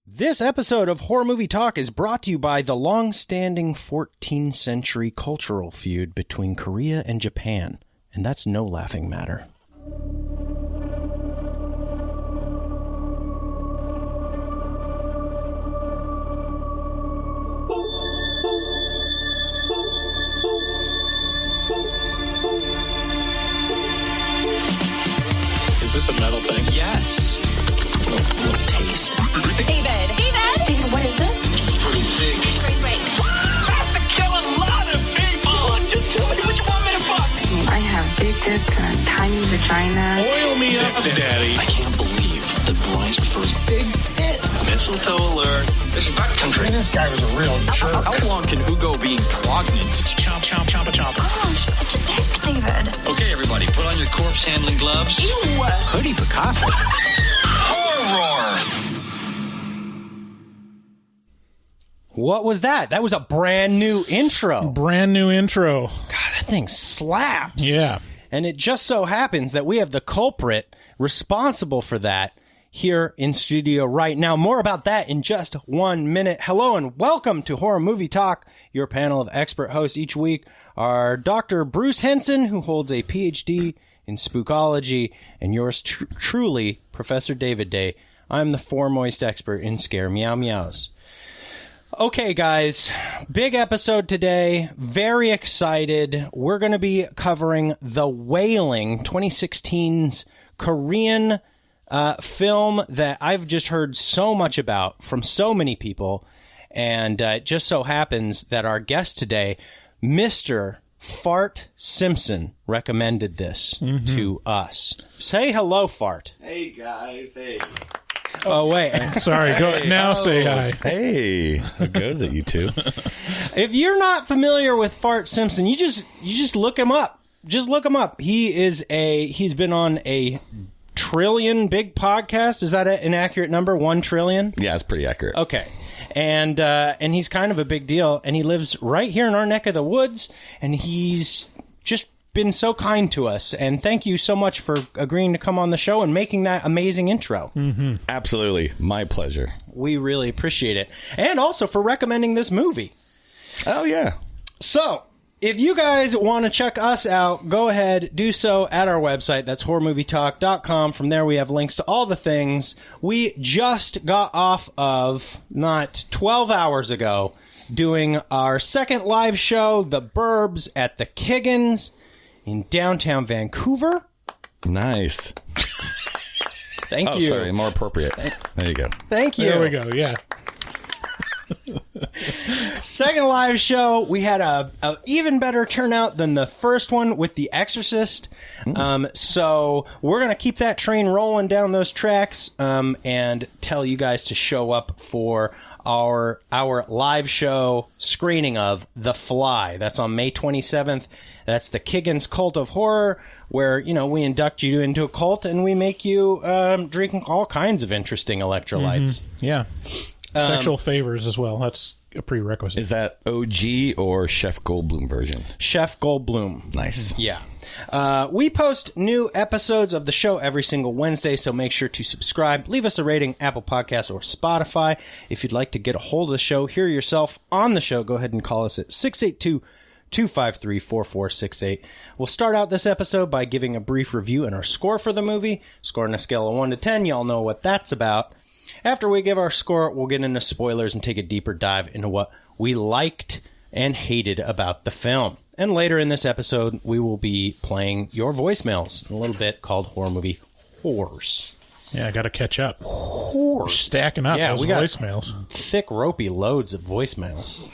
This episode of Horror Movie Talk is brought to you by the long-standing 14th century cultural feud between Korea and Japan, and that's no laughing matter. Is this a metal thing? Yes. A little taste. David, what is this? It's pretty thick. Great. I have to kill a lot of people! Just tell me what you want me to fuck! I have big tits and a tiny vagina. Oil me up, Daddy. I can't believe that Bryce prefers big tits. Mistletoe alert. This is backcountry. This guy was a real jerk. How long can Hugo being pregnant? Chomp, chomp, chomp, chomp. Oh, you're such a dick, David. Okay, everybody, put on your corpse handling gloves. Ew. Hoodie Picasso. Horror! What was that? That was a brand new intro. Brand new intro. God, that thing slaps. Yeah. And it just so happens that we have the culprit responsible for that here in studio right now. More about that in just 1 minute. Hello and welcome to Horror Movie Talk. Your panel of expert hosts each week are Dr. Bruce Henson, who holds a PhD in spookology, and yours truly, Professor David Day. I'm the foremost expert in scare meow meows. Okay, guys, big episode today. Very excited. We're going to be covering The Wailing, 2016's Korean film that I've just heard so much about from so many people. And it just so happens that our guest today, Mr. Fart Simpson, recommended this to us. Say hello, Fart. Hey guys, hey. Oh, wait. Sorry, go now. Say hi. Hey, it goes at you two. If you're not familiar with Fart Simpson, you just look him up. Just look him up. He's been on a trillion big podcast. Is that an accurate number? 1 trillion? Yeah, it's pretty accurate. Okay. And he's kind of a big deal, and he lives right here in our neck of the woods, and he's just been so kind to us, and thank you so much for agreeing to come on the show and making that amazing intro. Mm-hmm. Absolutely. My pleasure. We really appreciate it. And also for recommending this movie. Oh, yeah. So, if you guys want to check us out, go ahead, do so at our website. That's horrormovietalk.com. From there, we have links to all the things. We just got off of, not 12 hours ago, doing our second live show, The Burbs, at the Kiggins in downtown Vancouver. Nice. Thank you. Oh, sorry, more appropriate. There you go. Thank you. There we go. Yeah. Second live show, we had a even better turnout than the first one with The Exorcist. So we're going to keep that train rolling down those tracks and tell you guys to show up for our live show screening of The Fly. That's on May 27th. That's the Kiggins Cult of Horror, where, you know, we induct you into a cult and we make you drink all kinds of interesting electrolytes. Yeah. Sexual favors as well. That's a prerequisite. Is that OG or Chef Goldblum version? Chef Goldblum. Nice. Yeah. We post new episodes of the show every single Wednesday, so make sure to subscribe. Leave us a rating, Apple Podcasts or Spotify. If you'd like to get a hold of the show, hear yourself on the show, go ahead and call us at 682-253-4468. We'll start out this episode by giving a brief review and our score for the movie. Score on a scale of 1 to 10. Y'all know what that's about. After we give our score, we'll get into spoilers and take a deeper dive into what we liked and hated about the film. And later in this episode, we will be playing your voicemails in a little bit called Horror Movie Horrors. Yeah, I got to catch up. We're stacking up those we got voicemails. Thick, ropey loads of voicemails.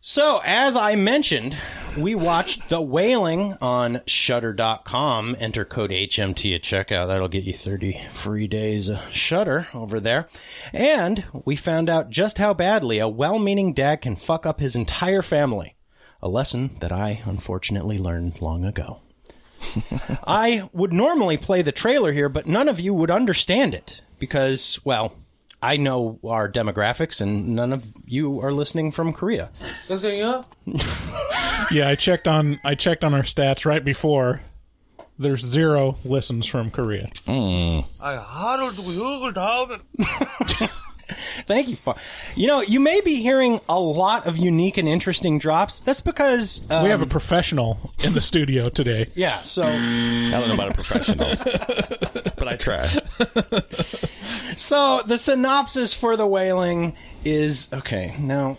So, as I mentioned, we watched The Wailing on Shudder.com. Enter code HMT at checkout. That'll get you 30 free days of Shudder over there. And we found out just how badly a well-meaning dad can fuck up his entire family. A lesson that I, unfortunately, learned long ago. I would normally play the trailer here, but none of you would understand it because, well, I know our demographics, and none of you are listening from Korea. Yeah, I checked on our stats right before. There's 0 listens from Korea. Thank you. You may be hearing a lot of unique and interesting drops. That's because... we have a professional in the studio today. Yeah, so... I don't know about a professional, but I try. So, the synopsis for The Wailing is... Okay, now...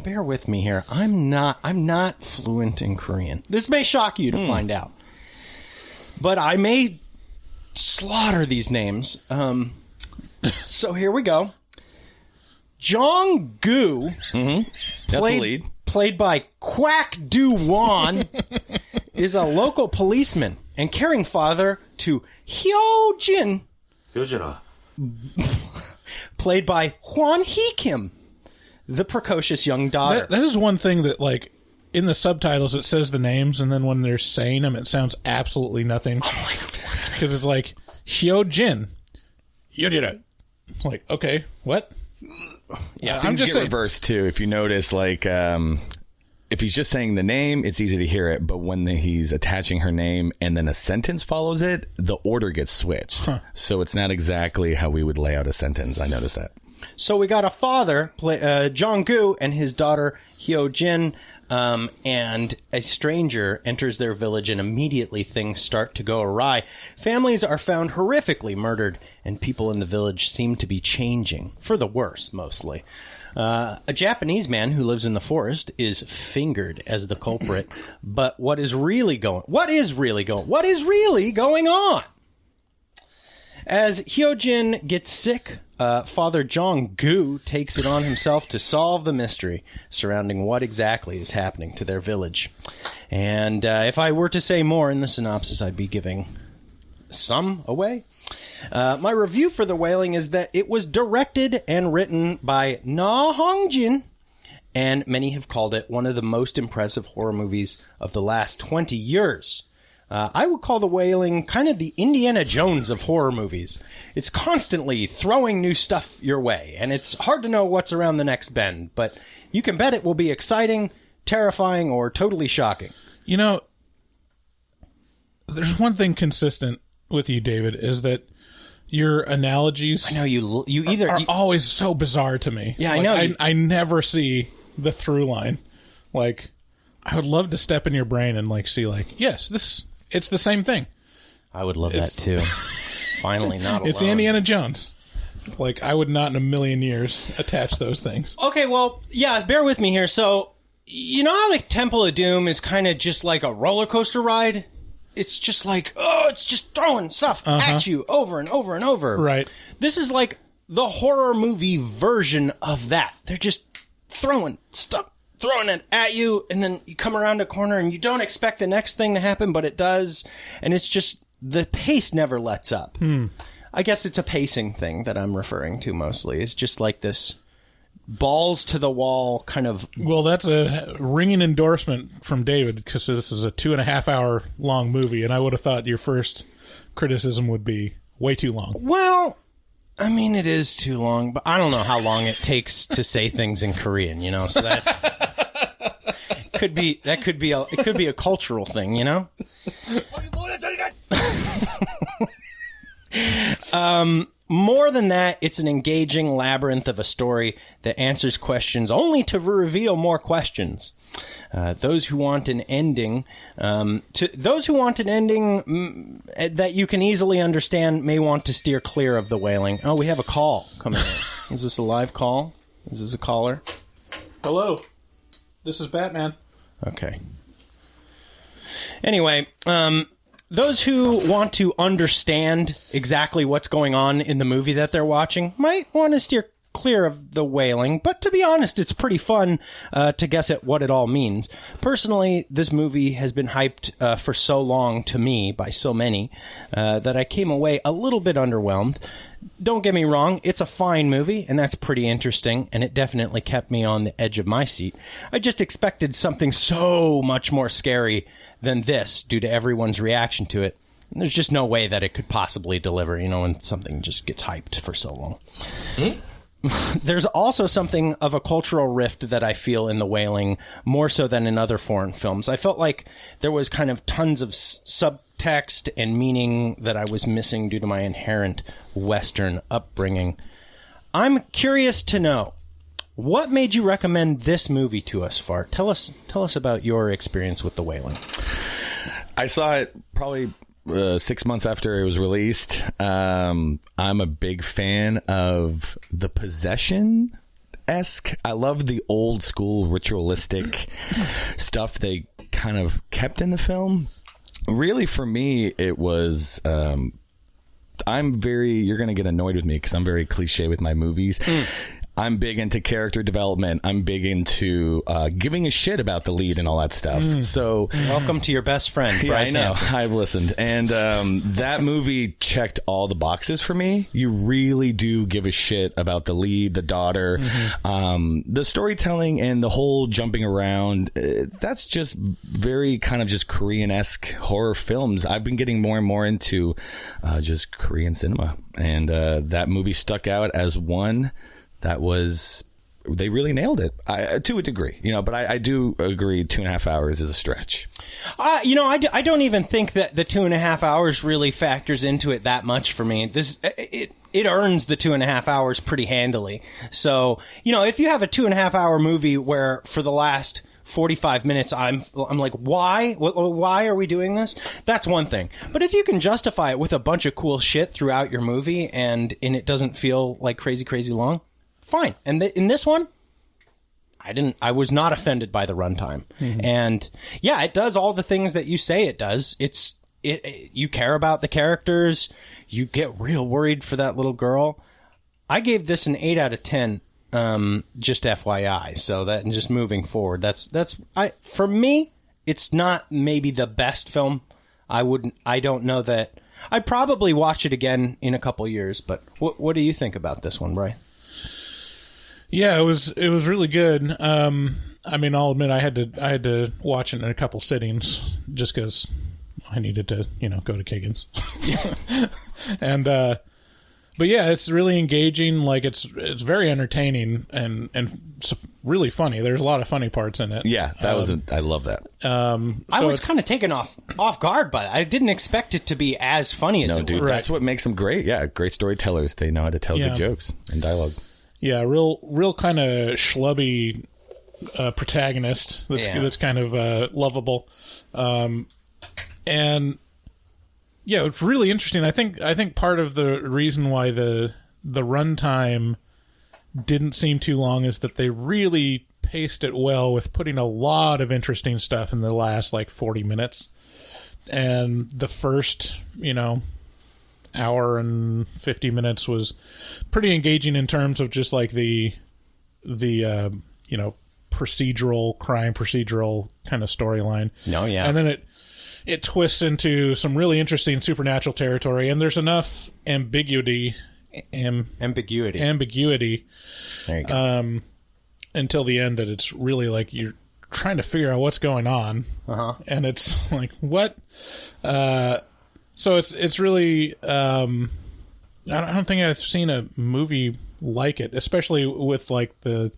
Bear with me here. I'm not fluent in Korean. This may shock you to find out. But I may slaughter these names. So here we go. Jong-gu, That's the lead. played by Kwak Do-won, is a local policeman and caring father to Hyo-jin, played by Hwan Hee-kim, the precocious young daughter. That is one thing that, like, in the subtitles it says the names, and then when they're saying them, it sounds absolutely nothing. Because it's like, Hyo-jin. Yodira. It's like, okay, what? Yeah, I'm just saying. reversed too. If you notice, like, if he's just saying the name, it's easy to hear it. But when he's attaching her name and then a sentence follows it, the order gets switched. So it's not exactly how we would lay out a sentence. I noticed that. So we got a father, Jong-gu, and his daughter, Hyo-jin, and a stranger enters their village, and immediately things start to go awry. Families are found horrifically murdered, and people in the village seem to be changing, for the worse, mostly. A Japanese man who lives in the forest is fingered as the culprit, but what is really going on? As Hyo-jin gets sick, Father Jong-gu takes it on himself to solve the mystery surrounding what exactly is happening to their village. And if I were to say more in the synopsis, I'd be giving some away. My review for The Wailing is that it was directed and written by Na Hong-jin, and many have called it one of the most impressive horror movies of the last 20 years. I would call The Wailing kind of the Indiana Jones of horror movies. It's constantly throwing new stuff your way, and it's hard to know what's around the next bend, but you can bet it will be exciting, terrifying, or totally shocking. You know, there's one thing consistent with you, David, is that your analogies I know you either... are always so bizarre to me. Yeah, like, I know. I never see the through line. Like, I would love to step in your brain and, like, see, like, yes, it's the same thing. I would love that, too. Finally, not alone. It's Indiana Jones. Like, I would not in a million years attach those things. Okay, well, yeah, bear with me here. So, you know how, like, Temple of Doom is kind of just like a roller coaster ride? It's just like, it's just throwing stuff at you over and over and over. Right. This is like the horror movie version of that. They're just throwing stuff. Throwing it at you, and then you come around a corner and you don't expect the next thing to happen, but it does. And it's just, the pace never lets up. I guess it's a pacing thing that I'm referring to mostly. It's just like this balls to the wall kind of... Well, that's a ringing endorsement from David, because this is a 2.5 hour long movie, and I would have thought your first criticism would be way too long. Well, I mean, it is too long, but I don't know how long it takes to say things in Korean, you know, so that... Could be a cultural thing, you know? More than that, it's an engaging labyrinth of a story that answers questions only to reveal more questions. Those who want an ending, that you can easily understand may want to steer clear of The Wailing. Oh, we have a call coming in. Is this a live call? Is this a caller? Hello. This is Batman. Okay. Anyway, those who want to understand exactly what's going on in the movie that they're watching might want to steer clear of The Wailing, but to be honest, it's pretty fun to guess at what it all means. Personally, this movie has been hyped for so long to me by so many that I came away a little bit underwhelmed. Don't get me wrong, it's a fine movie, and that's pretty interesting, and it definitely kept me on the edge of my seat. I just expected something so much more scary than this due to everyone's reaction to it. And there's just no way that it could possibly deliver, you know, when something just gets hyped for so long. There's also something of a cultural rift that I feel in The Wailing, more so than in other foreign films. I felt like there was kind of tons of subtext and meaning that I was missing due to my inherent Western upbringing. I'm curious to know, what made you recommend this movie to us, Fart? Tell us about your experience with The Wailing. I saw it probably 6 months after it was released. I'm a big fan of the possession-esque. I love the old school ritualistic stuff they kind of kept in the film. Really, for me, it was... you're going to get annoyed with me because I'm very cliche with my movies. I'm big into character development. I'm big into giving a shit about the lead and all that stuff. So, welcome to your best friend, Bryce. Yeah, I know. Hanson. I've listened. And that movie checked all the boxes for me. You really do give a shit about the lead, the daughter, the storytelling, and the whole jumping around. That's just very kind of just Korean-esque horror films. I've been getting more and more into just Korean cinema. And that movie stuck out as one that was, they really nailed it to a degree, but I do agree 2.5 hours is a stretch. I don't even think that the 2.5 hours really factors into it that much for me. It earns the 2.5 hours pretty handily. So, if you have a 2.5 hour movie where for the last 45 minutes I'm like, why are we doing this? That's one thing. But if you can justify it with a bunch of cool shit throughout your movie and it doesn't feel like crazy long, fine. And in this one, I was not offended by the runtime. And yeah, it does all the things that you say it does. You care about the characters. You get real worried for that little girl. I gave this an 8 out of 10. Just FYI. So that, and just moving forward, for me, it's not maybe the best film. I don't know that I'd probably watch it again in a couple years, but what do you think about this one, Brian? Yeah, it was really good. I'll admit I had to watch it in a couple sittings just because I needed to, go to Kagan's. And but yeah, it's really engaging. Like it's very entertaining and really funny. There's a lot of funny parts in it. Yeah, that I love that. I was kind of taken off guard by it. I didn't expect it to be as funny as it dude, was. that's what makes them great. Yeah, great storytellers. They know how to tell good jokes and dialogue. Yeah, real kind of schlubby protagonist that's kind of lovable, and yeah, it's really interesting. I think part of the reason why the runtime didn't seem too long is that they really paced it well with putting a lot of interesting stuff in the last 40 minutes, and the first hour and 50 minutes was pretty engaging in terms of just the procedural kind of storyline. No, yeah. And then it twists into some really interesting supernatural territory, and there's enough ambiguity. There you go. Until the end that it's really you're trying to figure out what's going on. And it's like, what? So it's really, I don't think I've seen a movie like it, especially with the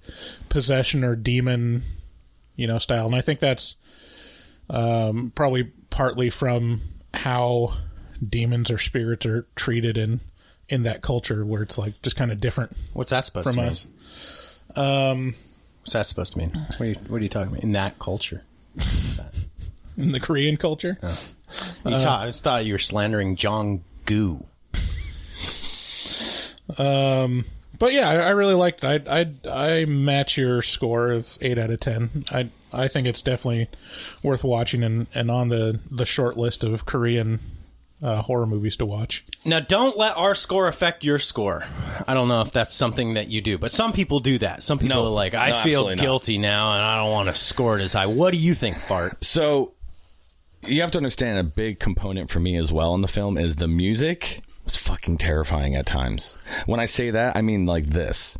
possession or demon, style. And I think that's probably partly from how demons or spirits are treated in that culture, where it's just kind of different. What's that supposed from to mean? Us. What's that supposed to mean? What are you talking about? In that culture? In the Korean culture? Oh. I just thought you were slandering Jong-gu. But yeah, I really liked it. I match your score of 8 out of 10. I think it's definitely worth watching and on the short list of Korean horror movies to watch. Now, don't let our score affect your score. I don't know if that's something that you do, but some people do that. Some people are like, I feel guilty now, and I don't want to score it as high. What do you think, Fart? So, you have to understand a big component for me as well in the film is the music. It's fucking terrifying at times. When I say that, I mean this.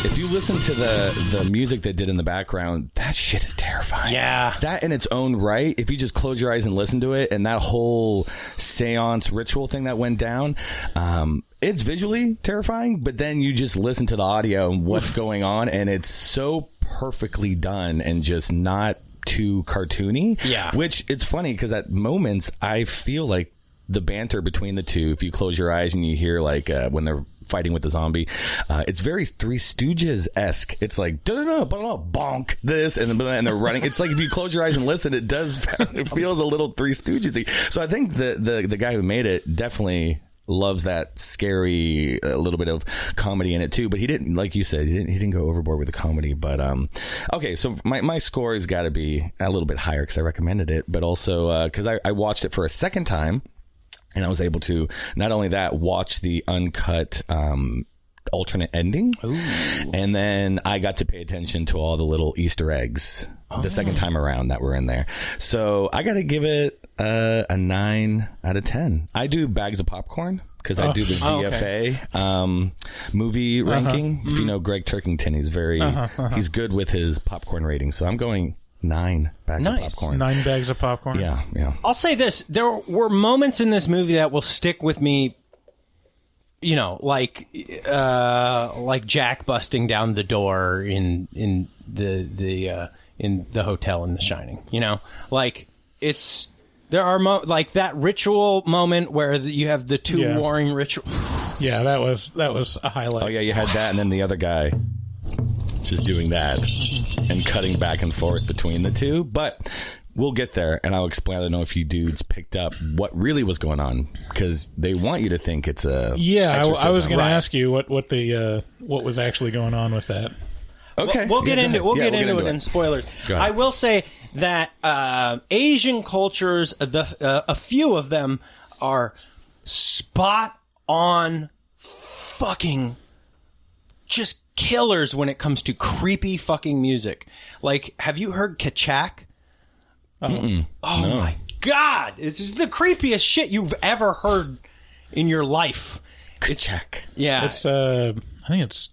If you listen to the music they did in the background, that shit is terrifying. Yeah. That in its own right, if you just close your eyes and listen to it, and that whole seance ritual thing that went down, it's visually terrifying, but then you just listen to the audio and what's going on, and it's so perfectly done and just not too cartoony. Yeah. Which, it's funny, because at moments, I feel like the banter between the two, if you close your eyes and you hear like when they're fighting with the zombie, it's very Three Stooges-esque. It's like bonk this and they're running. It's like if you close your eyes and listen, it feels a little Three Stooges-y. So I think the guy who made it definitely loves that scary, a little bit of comedy in it too, but he didn't, like you said, he didn't go overboard with the comedy. But okay, so my score has got to be a little bit higher because I recommended it, but also because I watched it for a second time, and I was able to not only that watch the uncut alternate ending. Ooh. And then I got to pay attention to all the little Easter eggs the second time around that were in there. So I got to give it a 9 out of 10. I do bags of popcorn because I do the VFA movie ranking. If you know Greg Turkington, he's very he's good with his popcorn rating. So I'm going 9 bags of popcorn. 9 bags of popcorn. Yeah. I'll say this: there were moments in this movie that will stick with me. You know, like Jack busting down the door in the hotel in The Shining. You know, like there are like that ritual moment where you have the two warring ritual. Yeah, that was a highlight. Oh yeah, you had that, and then the other guy just doing that and cutting back and forth between the two. But we'll get there, and I'll explain. I don't know if you dudes picked up what really was going on, because they want you to think it's a exorcism. I was going to ask you what was actually going on with that. Okay, we'll get into it in spoilers. I will say that Asian cultures, a few of them are spot on, fucking just killers when it comes to creepy fucking music. Like, have you heard Kachak? Oh my god! It's just the creepiest shit you've ever heard in your life. Kachak. Yeah, it's I think it's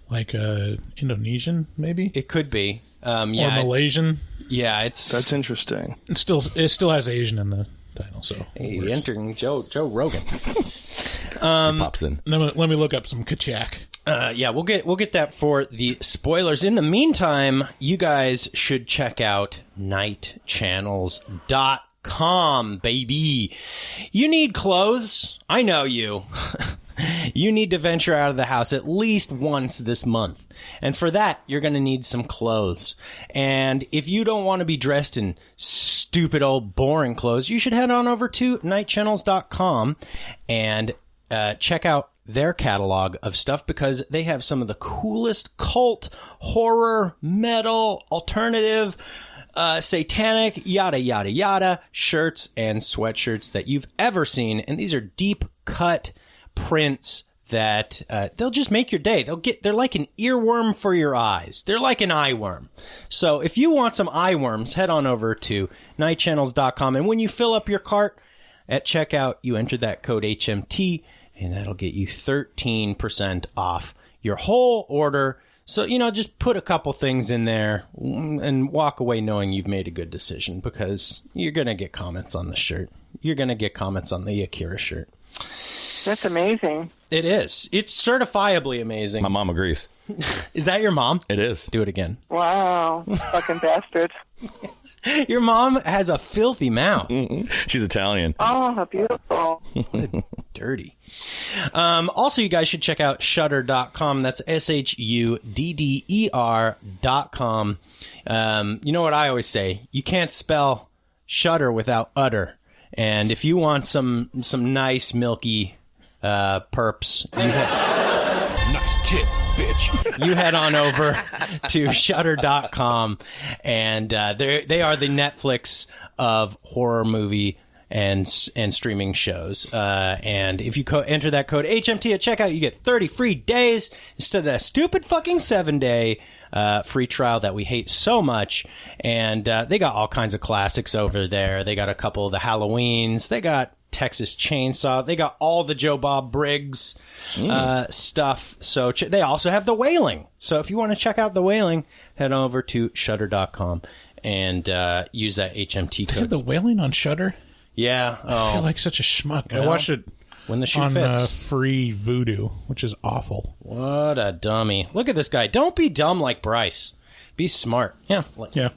like Indonesian, maybe. It could be. Or Malaysian. That's interesting. It still has Asian in the title. So entering Joe Rogan. Pops in. Let me look up some Kachak. We'll get that for the spoilers. In the meantime, you guys should check out nightchannels.com, baby. You need clothes. I know you. You need to venture out of the house at least once this month. And for that, you're going to need some clothes. And if you don't want to be dressed in stupid old boring clothes, you should head on over to nightchannels.com and check out their catalog of stuff, because they have some of the coolest cult, horror, metal, alternative, satanic, yada, yada, yada, shirts and sweatshirts that you've ever seen. And these are deep cut prints that they'll just make your day. They're like an earworm for your eyes. They're like an eye worm. So if you want some eye worms, head on over to nightchannels.com. And when you fill up your cart at checkout, you enter that code HMT, and that'll get you 13% off your whole order. So, just put a couple things in there and walk away knowing you've made a good decision, because you're going to get comments on the shirt. You're going to get comments on the Akira shirt. That's amazing. It is. It's certifiably amazing. My mom agrees. Is that your mom? It is. Do it again. Wow. Fucking bastard. Your mom has a filthy mouth. She's Italian. Oh, beautiful. Dirty. Also, you guys should check out Shudder.com. That's SHUDDER.com. You know what I always say? You can't spell Shudder without udder. And if you want some nice milky perps, Nice tits, bitch. you head on over to Shudder.com, and they are the Netflix of horror movie and streaming shows. And if you enter that code HMT at checkout, you get 30 free days instead of that stupid fucking 7-day free trial that we hate so much. And they got all kinds of classics over there. They got a couple of the Halloweens. They got Texas Chainsaw. They got all the Joe Bob Briggs stuff. So they also have the Wailing. So if you want to check out the Wailing, head over to Shudder.com and use that HMT code. They had the Wailing on Shudder? Yeah. I feel like such a schmuck. I watched it when the shoe on fits. free Voodoo, which is awful. What a dummy. Look at this guy. Don't be dumb like Bryce. Be smart. Yeah. Yeah.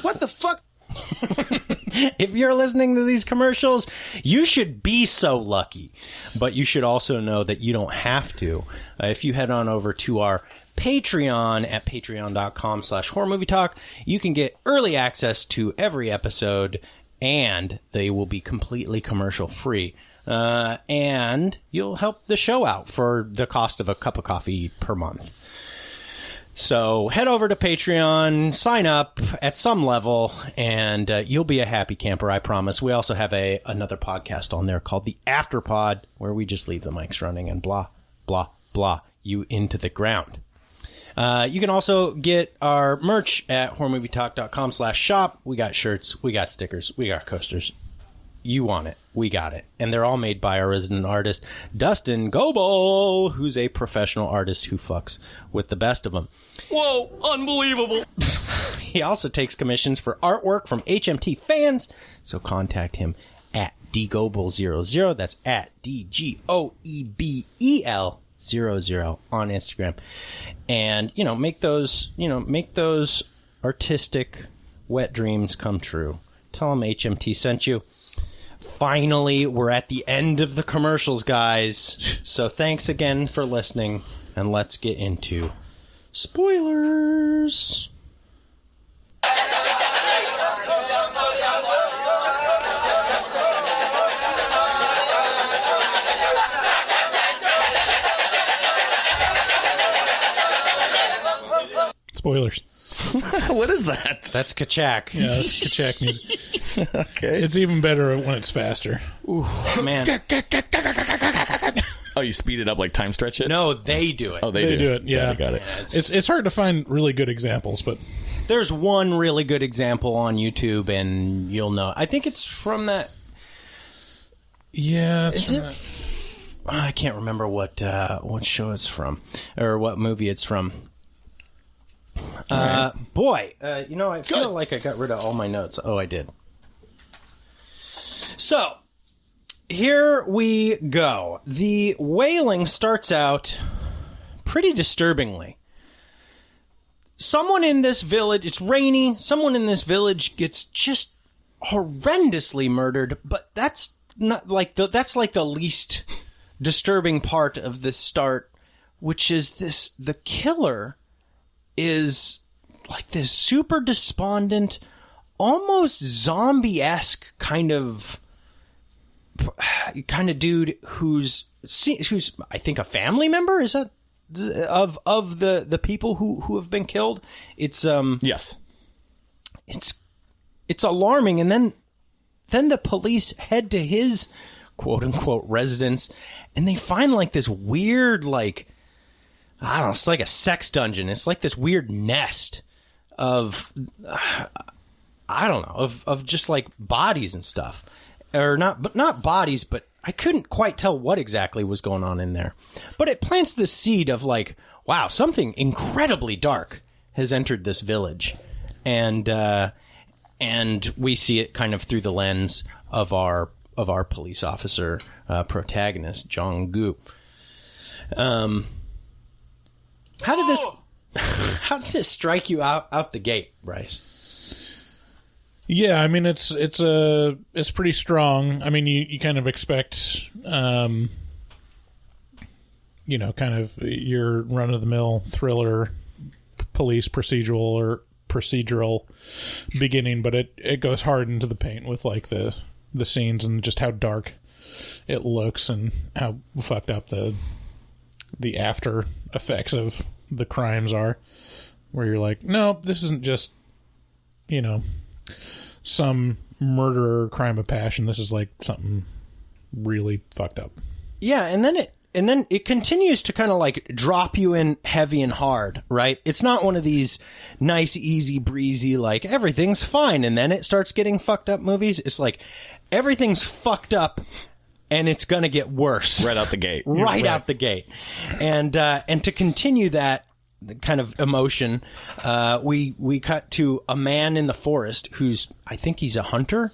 What the fuck? If you're listening to these commercials, you should be so lucky. But you should also know that you don't have to. If you head on over to our Patreon at patreon.com/horrormovietalk, you can get early access to every episode, and they will be completely commercial free. And you'll help the show out for the cost of a cup of coffee per month. So head over to Patreon, sign up at some level, and you'll be a happy camper, I promise. We also have another podcast on there called The Afterpod, where we just leave the mics running and blah, blah, blah you into the ground. You can also get our merch at horrormovietalk.com/shop. We got shirts, we got stickers, we got coasters. You want it, we got it. And they're all made by our resident artist, Dustin Goebel, who's a professional artist who fucks with the best of them. Whoa, unbelievable. He also takes commissions for artwork from HMT fans, so contact him at dgoebel00. That's at DGOEBEL00 on Instagram. And, make those artistic wet dreams come true. Tell him HMT sent you. Finally, we're at the end of the commercials, guys. So thanks again for listening, and let's get into spoilers. Spoilers. What is that? That's Kachak. Yeah, that's Kachak music. Okay. It's even better when it's faster. Ooh, man. Oh, you speed it up like time stretch it? No, they do it. Oh, They do it, yeah. I got it. It's hard to find really good examples, but There's one really good example on YouTube, and you'll know. I think it's from that... yeah, Is it? I can't remember what show it's from, or what movie it's from. Boy, I feel like I got rid of all my notes. Oh, I did. So, here we go. The Wailing starts out pretty disturbingly. Someone in this village, it's rainy, someone in this village gets just horrendously murdered, but that's not like that's like the least disturbing part of this start, which is the killer is like this super despondent, almost zombie-esque kind of dude who's I think a family member, is that of the people who have been killed. It's yes, it's alarming. And then the police head to his quote unquote residence, and they find like this weird, like, I don't know, it's like a sex dungeon. It's like this weird nest of, I don't know, of just like bodies and stuff. Or not bodies, but I couldn't quite tell what exactly was going on in there. But it plants the seed of like, wow, something incredibly dark has entered this village. And we see it kind of through the lens of our police officer protagonist, Jong-gu. How did this strike you out the gate, Bryce? yeah, I mean it's pretty strong. I mean you kind of expect kind of your run of the mill thriller police procedural beginning, but it goes hard into the paint with like the scenes and just how dark it looks and how fucked up the after effects of the crimes are, where you're like, no, this isn't just some murder or crime of passion. This is like something really fucked up. Yeah, and then it continues to kind of like drop you in heavy and hard, right? It's not one of these nice, easy breezy, like everything's fine, and then it starts getting fucked up movies. It's like everything's fucked up and it's gonna get worse right out the gate. Right out the gate. And to continue that kind of emotion, we cut to a man in the forest who's, I think he's a hunter,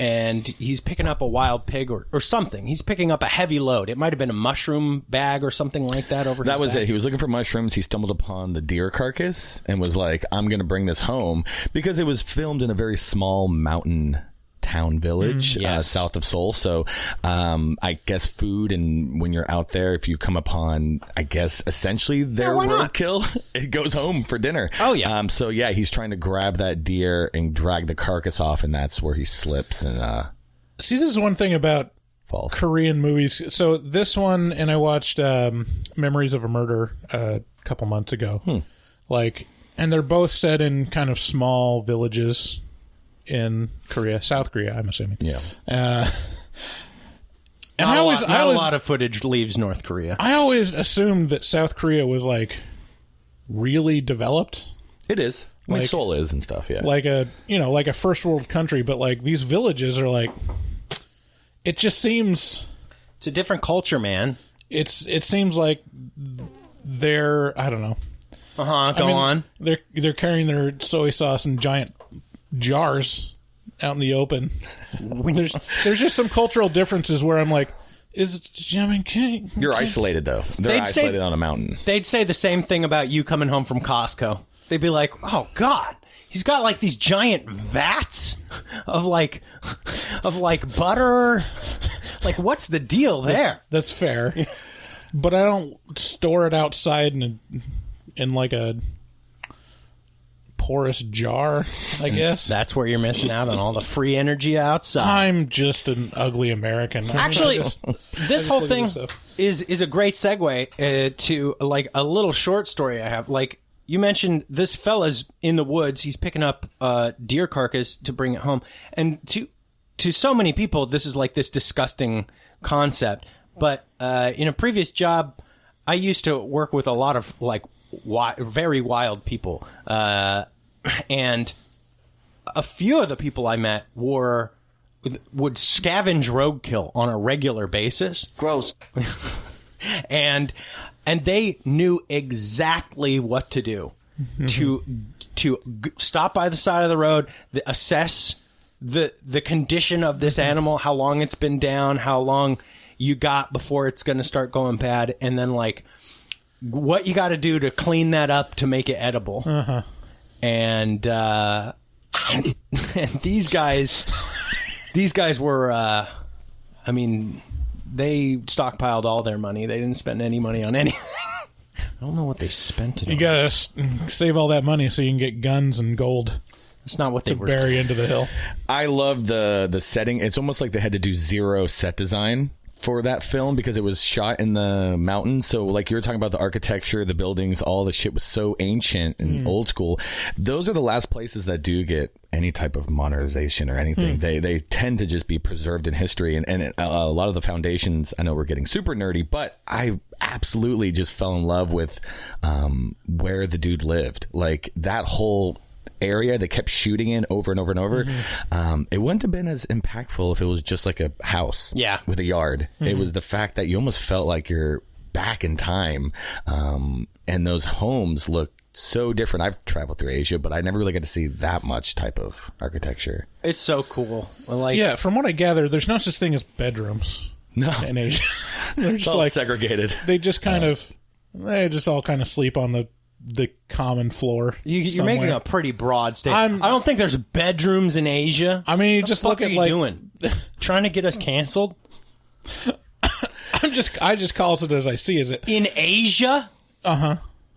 and he's picking up a wild pig or something. He's picking up a heavy load. It might have been a mushroom bag or something like that over his That was back. it. He was looking for mushrooms. He stumbled upon the deer carcass and was like, I'm going to bring this home, because it was filmed in a very small mountain town village south of Seoul. So I guess food, and when you're out there, if you come upon, I guess, essentially their roadkill, it goes home for dinner. Oh, yeah. So, yeah, he's trying to grab that deer and drag the carcass off, and that's where he slips and See, this is one thing about falls. Korean movies. So this one, and I watched Memories of a Murder a couple months ago. Like, and they're both set in kind of small villages in Korea, South Korea, I'm assuming. Yeah. And Not a lot of footage leaves North Korea. I always assumed that South Korea was like really developed, It is. I mean, Like- Seoul is and stuff, yeah. like a first world country. But like these villages are like, it just seems It's a different culture, man. it seems like they're, I don't know. Go I mean, on. They're carrying their soy sauce in giant jars out in the open. There's just some cultural differences where I'm like, You're isolated, though. They're They'd say- isolated on a mountain. They'd say the same thing about you coming home from Costco. They'd be like, "Oh God, he's got like these giant vats of like butter. Like, what's the deal there?" That's fair. But I don't store it outside in like a porous jar, I guess. That's where you're missing out on all the free energy outside. I'm just an ugly American. I mean, Actually, I just this whole look at thing this stuff. is a great segue to like a little short story I have. Like you mentioned, this fella's in the woods. He's picking up a deer carcass to bring it home, and to so many people, this is like this disgusting concept. But in a previous job, I used to work with a lot of like very wild people, and a few of the people I met would scavenge roadkill on a regular basis. Gross. And they knew exactly what to do to stop by the side of the road, assess the condition of this animal, how long it's been down, how long you got before it's going to start going bad, and then like what you got to do to clean that up to make it edible. And these guys were, I mean, they stockpiled all their money. They didn't spend any money on anything. I don't know what they spent it on. You gotta save all that money so you can get guns and gold That's not what they to were. bury into the hill. I love the setting. It's almost like they had to do zero set design for that film because it was shot in the mountains. So like you were talking about the architecture, the buildings, all the shit was so ancient and old school. Those are the last places that do get any type of modernization or anything. They tend to just be preserved in history. And a lot of the foundations, I know we're getting super nerdy, but I absolutely just fell in love with where the dude lived. Like that whole area they kept shooting in over and over and over. It wouldn't have been as impactful if it was just like a house with a yard. It was the fact that you almost felt like you're back in time, and those homes look so different. I've traveled through Asia, but I never really got to see that much type of architecture. It's so cool. Like, Yeah, from what I gather, there's no such thing as bedrooms in Asia. They're It's just all like segregated. they just kind of they just all kind of sleep on the common floor. you're somewhere. making a pretty broad statement. I don't think there's bedrooms in Asia. I mean, you What just the look fuck at are you like doing? Trying to get us canceled I just call it as I see it. in Asia?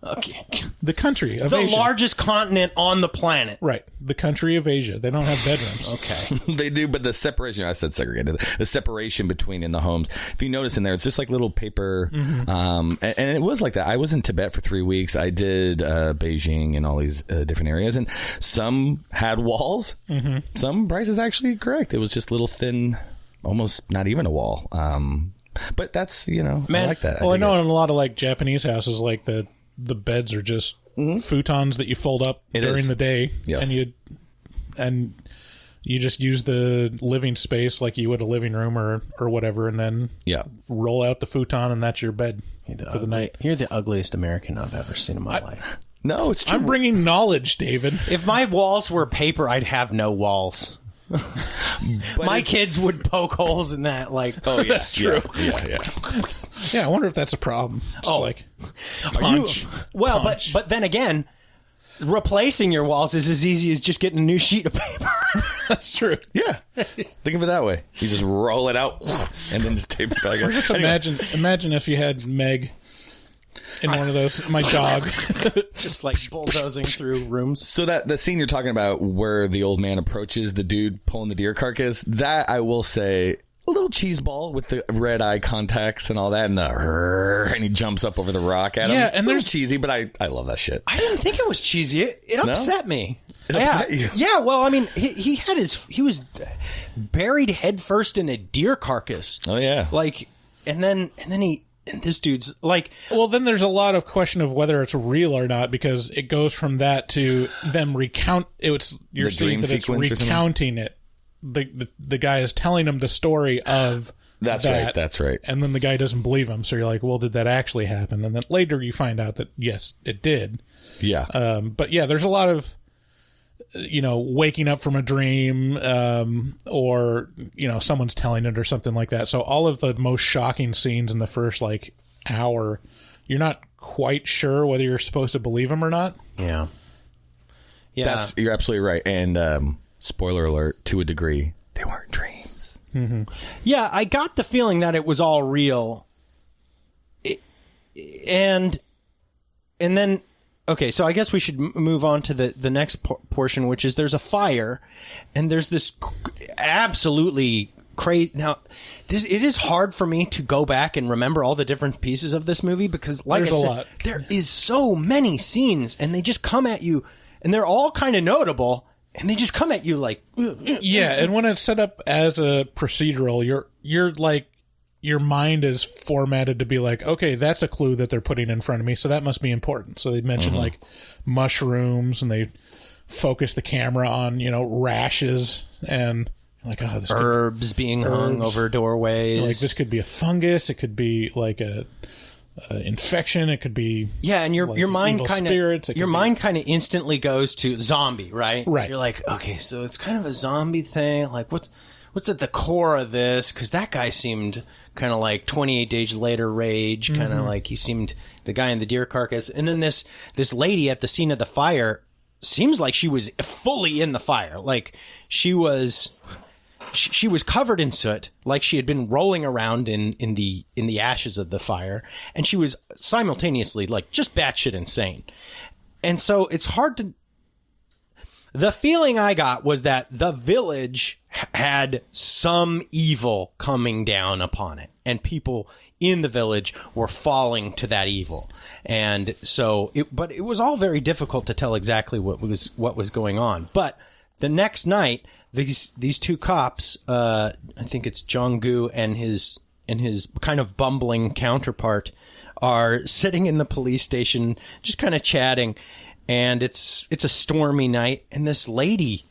Okay. The country of The Asia. largest continent on the planet. Right. The country of Asia. They don't have bedrooms. Okay. They do, but the separation, I said segregated, the separation between in the homes, if you notice in there, it's just like little paper. And it was like that. I was in Tibet for 3 weeks. I did Beijing and all these different areas, and some had walls. Some, Bryce is actually correct. It was just little thin, almost not even a wall. But that's, I like that. Well, I dig know it. in a lot of like Japanese houses, like the beds are just futons that you fold up during is. the day, Yes. and you just use the living space like you would a living room or whatever, and then roll out the futon, and that's your bed for the night. You're the ugliest American I've ever seen in my life. No, it's true. I'm bringing knowledge, David. If my walls were paper, I'd have no walls. My kids would poke holes in that. Like, Oh, yeah. That's true. Yeah. Yeah, I wonder if that's a problem. Just like punch. well, punch. but then again, replacing your walls is as easy as just getting a new sheet of paper. That's true. Yeah. Think of it that way. You just roll it out and then just tape it back Or up. just imagine if you had Meg in one of those. My dog. Just like bulldozing through rooms. So that the scene you're talking about where the old man approaches the dude pulling the deer carcass, that I will say a little cheese ball with the red eye contacts and all that, and he jumps up over the rock at him. Yeah, and a little there's- cheesy, but I love that shit. I didn't think it was cheesy. It upset me. It upset you? Yeah, well, I mean, he was buried headfirst in a deer carcass. Oh yeah, Like, and this dude's like, Well, then there's a lot of question of whether it's real or not, because it goes from that to them recount. You're The seeing dream that it's sequence or something? recounting it. The guy is telling him the story of That's that, right. That's right. and then the guy doesn't believe him. So you're like, well, did that actually happen? And then later you find out that yes, it did. Yeah. But yeah, there's a lot of waking up from a dream, or someone's telling it or something like that. So all of the most shocking scenes in the first hour, you're not quite sure whether you're supposed to believe him or not. yeah. You're absolutely right. And spoiler alert, to a degree, they weren't dreams. Yeah, I got the feeling that it was all real. And then, okay, so I guess we should move on to the next portion, which is there's a fire, and there's this absolutely crazy. Now, it is hard for me to go back and remember all the different pieces of this movie because, like There's I a said, lot. there is so many scenes, and they just come at you, and they're all kind of notable. And they just come at you like, Yeah, and when it's set up as a procedural, you're like, your mind is formatted to be like, okay, that's a clue that they're putting in front of me, so that must be important. So they mention like mushrooms, and they focus the camera on rashes, and like, oh, this herbs being hung over doorways. like this could be a fungus, it could be like a infection, it could be Yeah, and your mind evil kind spirits, it of your could be- mind kind of instantly goes to zombie, right? Right. You're like, okay, so it's kind of a zombie thing. Like, what's at the core of this? Because that guy seemed kind of like 28 Days Later Rage, kind of like he seemed the guy in the deer carcass. And then this lady at the scene of the fire seems like she was fully in the fire. Like she was covered in soot, like she had been rolling around in the ashes of the fire, and she was simultaneously like just batshit insane. And so it's hard to. The feeling I got was that the village had some evil coming down upon it, and people in the village were falling to that evil. And so, but it was all very difficult to tell exactly what was going on. But the next night, these two cops, I think it's Jong-gu and his kind of bumbling counterpart, are sitting in the police station, just kind of chatting. And it's a stormy night, and this lady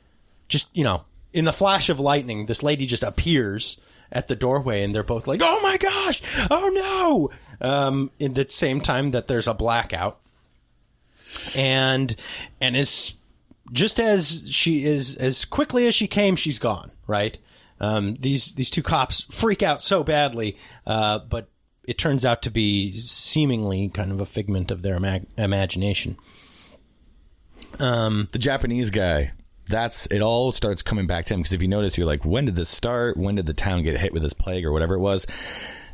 just, in the flash of lightning, this lady just appears at the doorway, and they're both like, oh my gosh, oh no, in the same time that there's a blackout. And as just as she is, as quickly as she came, she's gone, right? These two cops freak out so badly, but it turns out to be seemingly kind of a figment of their imagination. The Japanese guy, it all starts coming back to him, because if you notice, you're like, when did this start? When did the town get hit with this plague or whatever it was?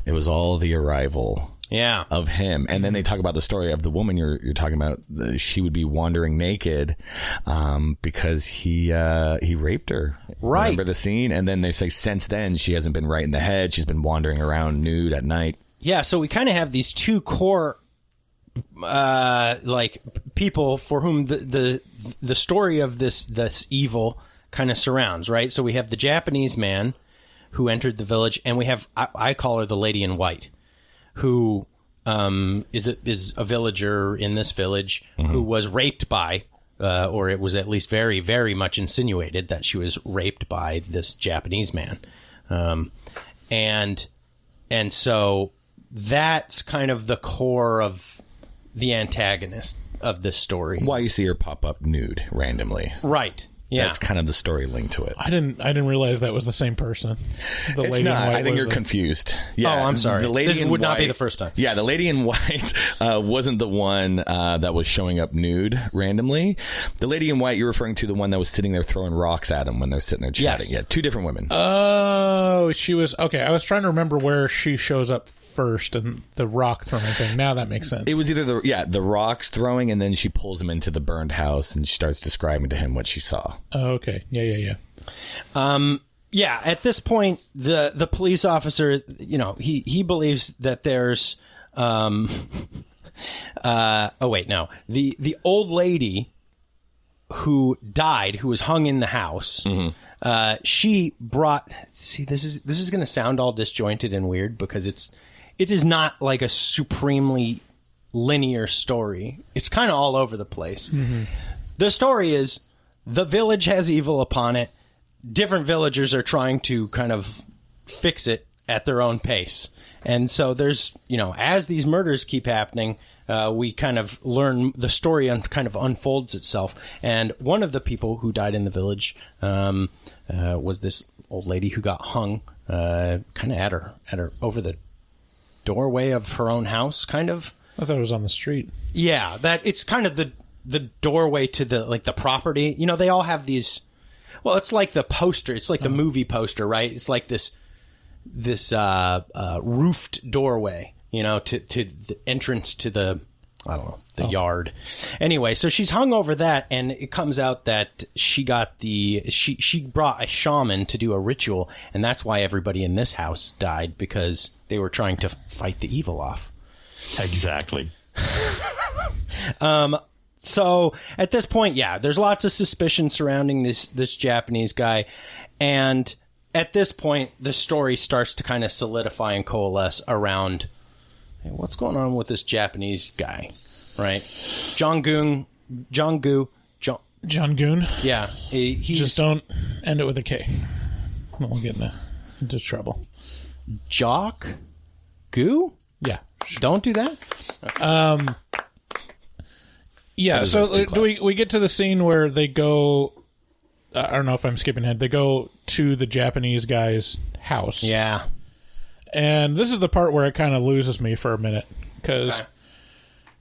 It was all the arrival of him. And then they talk about the story of the woman you're talking about. She would be wandering naked because he raped her. Right. Remember the scene? And then they say since then she hasn't been right in the head. She's been wandering around nude at night. Yeah, so we kind of have these two core like people for whom the story of this evil kind of surrounds, right? So we have the Japanese man who entered the village, and we have I call her the lady in white, who is a villager in this village who was raped by, or it was at least very, very much insinuated that she was raped by this Japanese man, and so that's kind of the core of the antagonist of this story. Why you see her pop up nude randomly. Right. Yeah. That's kind of the story linked to it. I didn't realize that was the same person. The It's lady not. in white I think was you're confused. Yeah, Oh, I'm sorry. The lady This in would not be white- the first time. Yeah, the lady in white wasn't the one that was showing up nude randomly. The lady in white, you're referring to the one that was sitting there throwing rocks at him when they're sitting there chatting. Yes. Yeah, two different women. Oh, she was okay. I was trying to remember where she shows up first and the rock throwing thing. Now that makes sense. It was either the rocks throwing, and then she pulls him into the burned house and she starts describing to him what she saw. Oh, okay. Yeah. Yeah, at this point, the police officer, he believes that there's, the old lady who died, who was hung in the house, she brought, see, this is going to sound all disjointed and weird because it is not like a supremely linear story. It's kind of all over the place. Mm-hmm. The story is the village has evil upon it. Different villagers are trying to kind of fix it at their own pace. And so there's, as these murders keep happening, we kind of learn the story kind of unfolds itself. And one of the people who died in the village was this old lady who got hung kind of at her over the doorway of her own house, kind of. I thought it was on the street. Yeah, that it's kind of the doorway to the property. They all have these. Well, it's like the poster. It's like the movie poster, right? It's like this roofed doorway, to the entrance to the, I don't know, the yard. Anyway, so she's hung over that, and it comes out that she got she brought a shaman to do a ritual, and that's why everybody in this house died, because they were trying to fight the evil off. Exactly. So at this point, there's lots of suspicion surrounding this Japanese guy. And at this point, the story starts to kind of solidify and coalesce around, hey, what's going on with this Japanese guy, right? John Goon. Yeah. He's Just don't end it with a K. Then we'll get into trouble. Jock Goo? Yeah. Don't do that? Okay. Yeah, so do we get to the scene where they go, I don't know if I'm skipping ahead, they go to the Japanese guy's house. Yeah. And this is the part where it kind of loses me for a minute, because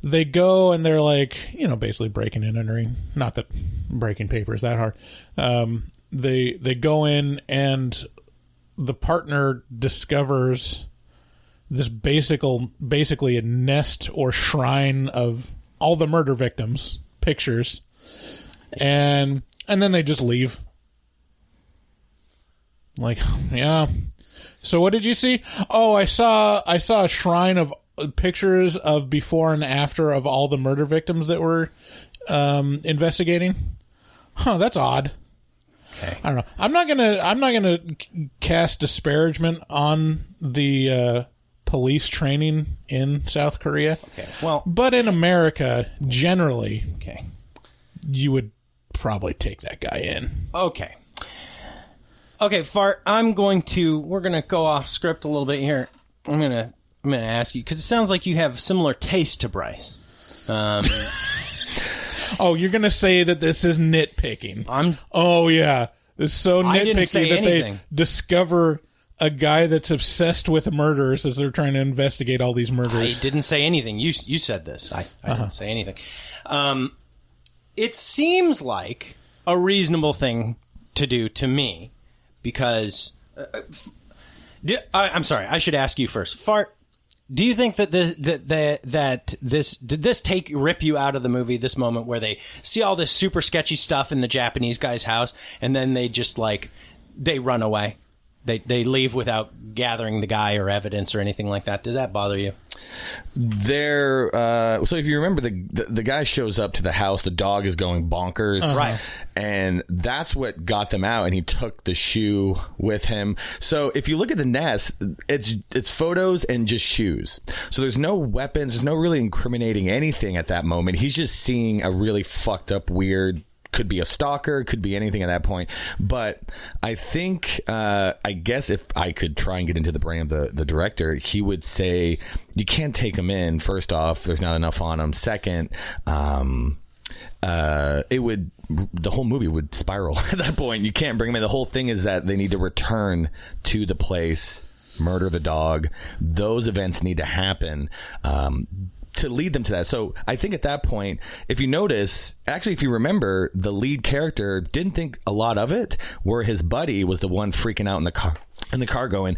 they go and they're like, basically breaking and entering. Not that breaking paper is that hard. They go in and the partner discovers this basically a nest or shrine of all the murder victims' pictures, and then they just leave. Like, yeah. So what did you see? Oh, I saw a shrine of pictures of before and after of all the murder victims that were investigating. Huh, that's odd. Okay. I don't know. I'm not gonna cast disparagement on the police training in South Korea. Okay. Well, but in America, generally, okay, you would probably take that guy in. Okay, Fart. We're gonna go off script a little bit here. I'm gonna ask you, because it sounds like you have similar taste to Bryce. Oh, you're gonna say that this is nitpicking? Oh yeah, it's so nitpicky that they discover a guy that's obsessed with murders as they're trying to investigate all these murders. I didn't say anything. You said this. I didn't say anything. It seems like a reasonable thing to do to me, because I'm sorry. I should ask you first, Fart. Do you think that this did this rip you out of the movie? This moment where they see all this super sketchy stuff in the Japanese guy's house, and then they just they run away. They leave without gathering the guy or evidence or anything like that. Does that bother you? So if you remember, the guy shows up to the house. The dog is going bonkers, right? And that's what got them out. And he took the shoe with him. So if you look at the nest, it's photos and just shoes. So there's no weapons. There's no really incriminating anything at that moment. He's just seeing a really fucked up, weird. Could be a stalker, could be anything at that point. But I think, I guess if I could try and get into the brain of the director, he would say, you can't take him in. First off, there's not enough on him. Second, the whole movie would spiral at that point. You can't bring him in. The whole thing is that they need to return to the place, murder the dog. Those events need to happen to lead them to that. So I think at that point, if you notice, actually, if you remember, the lead character didn't think a lot of it, where his buddy was the one freaking out in the car going,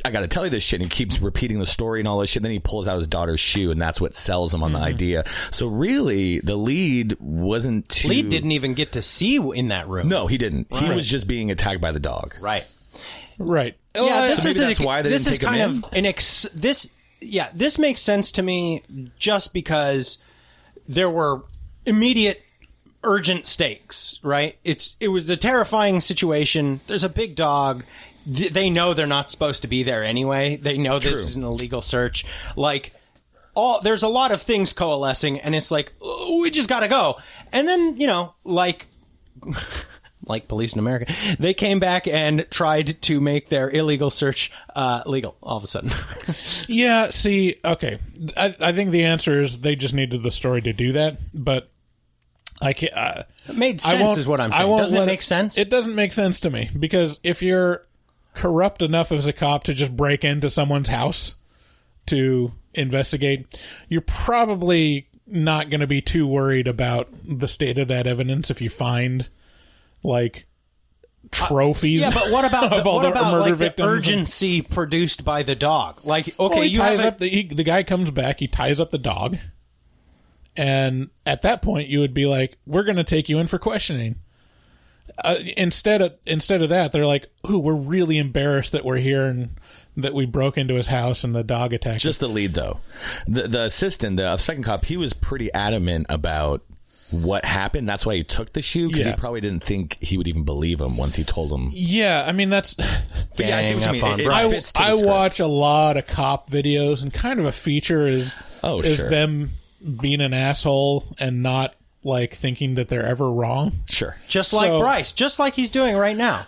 I got to tell you this shit. And he keeps repeating the story and all this shit. Then he pulls out his daughter's shoe, and that's what sells him on the idea. So really, the lead wasn't too... Lead didn't even get to see in that room. No, he didn't. Right. He was just being attacked by the dog. Right. Yeah, so maybe that's why they didn't take him in. This makes sense to me just because there were immediate urgent stakes, right? It was a terrifying situation. There's a big dog. They know they're not supposed to be there anyway. They know this is an illegal search. Like, there's a lot of things coalescing, and it's like, we just gotta go. And then, like police in America, they came back and tried to make their illegal search legal all of a sudden. Yeah, see, okay. I think the answer is they just needed the story to do that, but I can't... it made sense is what I'm saying. Doesn't it make sense? It doesn't make sense to me, because if you're corrupt enough as a cop to just break into someone's house to investigate, you're probably not going to be too worried about the state of that evidence if you find like trophies. Yeah, but what about murder the victims? urgency produced by the dog? Like, okay, he ties up the guy comes back, he ties up the dog, and at that point you would be like, we're going to take you in for questioning. Instead of that, they're like, "Ooh, we're really embarrassed that we're here and that we broke into his house and the dog attacked." Just the lead, though. The assistant, the second cop, he was pretty adamant about what happened. That's why he took the shoe, because he probably didn't think he would even believe him once he told him. Yeah, I mean that's. I see what you mean. I watch a lot of cop videos, and kind of a feature is them being an asshole and not like thinking that they're ever wrong. Sure. Just like Bryce, just like he's doing right now.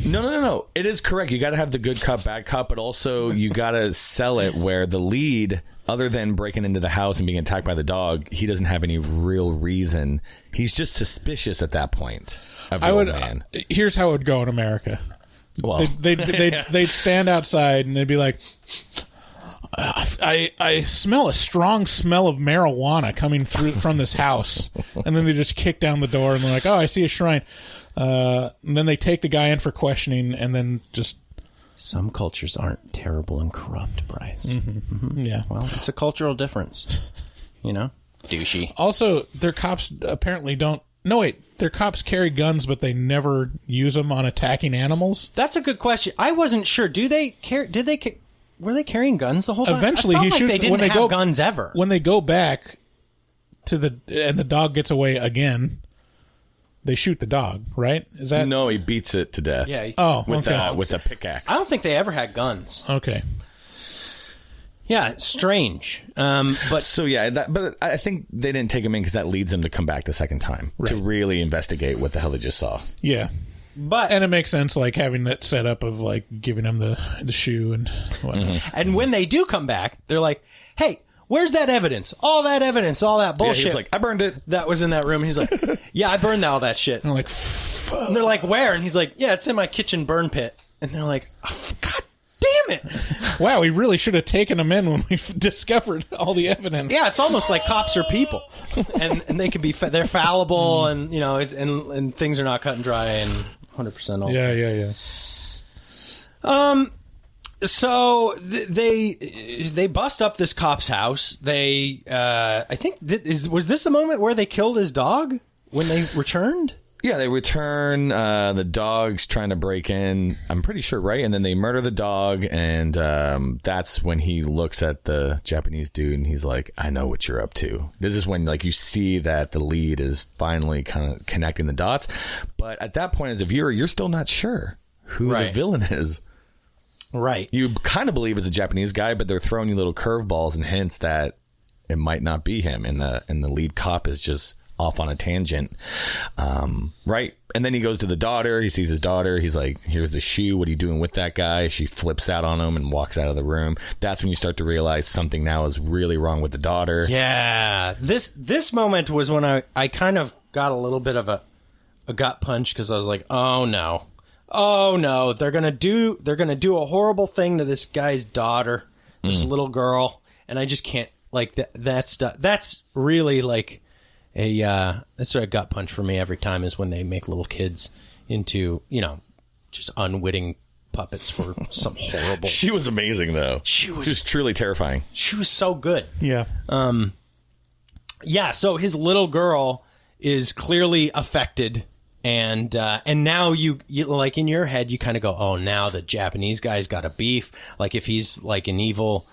No. It is correct. You got to have the good cop, bad cop, but also you got to sell it where the lead, other than breaking into the house and being attacked by the dog, he doesn't have any real reason. He's just suspicious at that point of the old man. Here's how it would go in America. Well, they'd stand outside and they'd be like, I smell a strong smell of marijuana coming through from this house. And then they just kick down the door and they're like, oh, I see a shrine. And then they take the guy in for questioning, and then just... Some cultures aren't terrible and corrupt, Bryce. Yeah. Well, it's a cultural difference. Douchey. Also, their cops apparently don't... No, wait. Their cops carry guns, but they never use them on attacking animals? That's a good question. I wasn't sure. Were they carrying guns the whole time? Eventually, he shoots. They didn't have guns ever. When they go back and the dog gets away again, they shoot the dog. Right? Is that no? He beats it to death. Yeah. With a pickaxe. I don't think they ever had guns. Okay. Yeah, it's strange. But I think they didn't take him in because that leads them to come back the second time to really investigate what the hell they just saw. Yeah. And it makes sense, like, having that setup of, like, giving him the shoe and whatnot. And when they do come back, they're like, hey, where's that evidence? All that bullshit. Yeah, he's like, I burned it. That was in that room. He's like, yeah, I burned all that shit. And I'm like, fuck. And they're like, where? And he's like, yeah, it's in my kitchen burn pit. And they're like, oh, God damn it. Wow, we really should have taken him in when we discovered all the evidence. Yeah, it's almost like cops are people. and they can be, they're fallible and, and things are not cut and dry and 100% all. Yeah. So they bust up this cop's house. They, I think, was this the moment where they killed his dog when they returned? Yeah, they return. The dog's trying to break in. I'm pretty sure, right? And then they murder the dog, and that's when he looks at the Japanese dude, and he's like, "I know what you're up to." This is when, like, you see that the lead is finally kind of connecting the dots. But at that point, as a viewer, you're still not sure who the villain is. Right. You kind of believe it's a Japanese guy, but they're throwing you little curveballs and hints that it might not be him, and the lead cop is just off on a tangent. Right. And then he goes to the daughter. He sees his daughter. He's like, here's the shoe. What are you doing with that guy? She flips out on him and walks out of the room. That's when you start to realize something now is really wrong with the daughter. Yeah. This moment was when I kind of got a little bit of a gut punch because I was like, oh no. Oh no, they're gonna do a horrible thing to this guy's daughter, this little girl, and I just can't like that's really like that's a gut punch for me every time is when they make little kids into, just unwitting puppets for some horrible. She was amazing though. She was truly terrifying. She was so good. Yeah. Yeah, so his little girl is clearly affected. And now you like in your head, you kind of go, oh, now the Japanese guy's got a beef. Like if he's like an evil,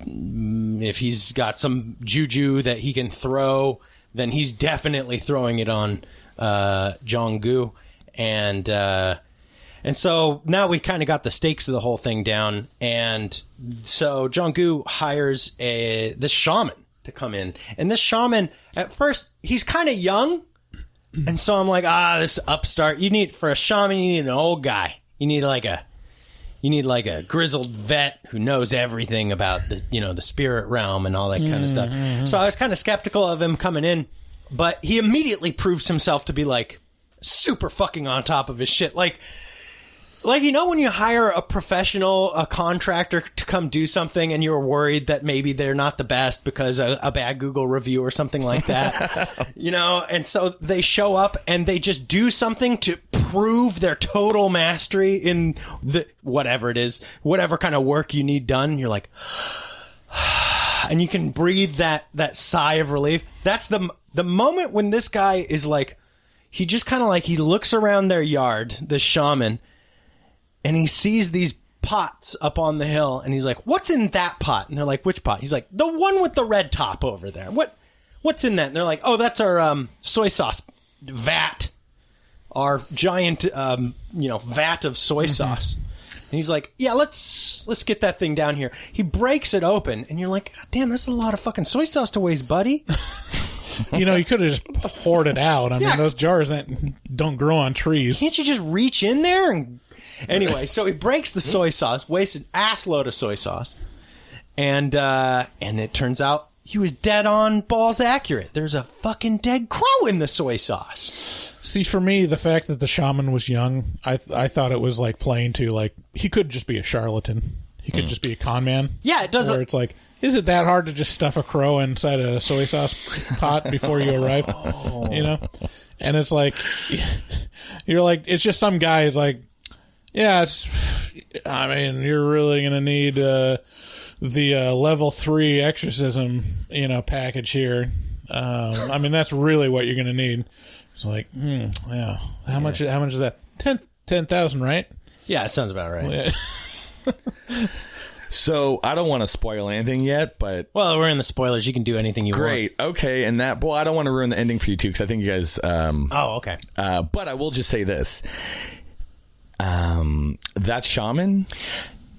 if he's got some juju that he can throw, then he's definitely throwing it on Jong-gu. And so now we kind of got the stakes of the whole thing down. And so Jong-gu hires this shaman to come in. And this shaman, at first, he's kind of young. And so I'm like, this upstart. For a shaman, you need an old guy. You need like a grizzled vet who knows everything about the spirit realm and all that kind of stuff. So I was kind of skeptical of him coming in, but he immediately proves himself to be like super fucking on top of his shit. Like when you hire a professional, a contractor to come do something and you're worried that maybe they're not the best because a bad Google review or something like that, and so they show up and they just do something to prove their total mastery in whatever it is, whatever kind of work you need done. You're like, and you can breathe that sigh of relief. That's the moment when this guy is like, he just kind of like, he looks around their yard, the shaman, and he sees these pots up on the hill, and he's like, what's in that pot? And they're like, which pot? He's like, the one with the red top over there. What's in that? And they're like, oh, that's our soy sauce vat. Our giant, vat of soy sauce. And he's like, yeah, let's get that thing down here. He breaks it open, and you're like, God damn, that's a lot of fucking soy sauce to waste, buddy. You could have just poured it out. I mean, those jars don't grow on trees. Can't you just reach in there and... Anyway, so he breaks the soy sauce, wastes an ass load of soy sauce, and it turns out he was dead on balls accurate. There's a fucking dead crow in the soy sauce. See, for me, the fact that the shaman was young, I thought it was like playing to like he could just be a charlatan. He could just be a con man. Yeah, it doesn't. Where it's like, is it that hard to just stuff a crow inside a soy sauce pot before you arrive? And it's like, you're like, it's just some guy is like. Yeah, you're really going to need the level 3 exorcism, package here. That's really what you're going to need. It's like, yeah. How much is that? 10,000, right? Yeah, it sounds about right. Yeah. So I don't want to spoil anything yet, but well, we're in the spoilers. You can do anything you want. Great. Okay. And I don't want to ruin the ending for you too, because I think you guys. Okay. But I will just say this. That shaman,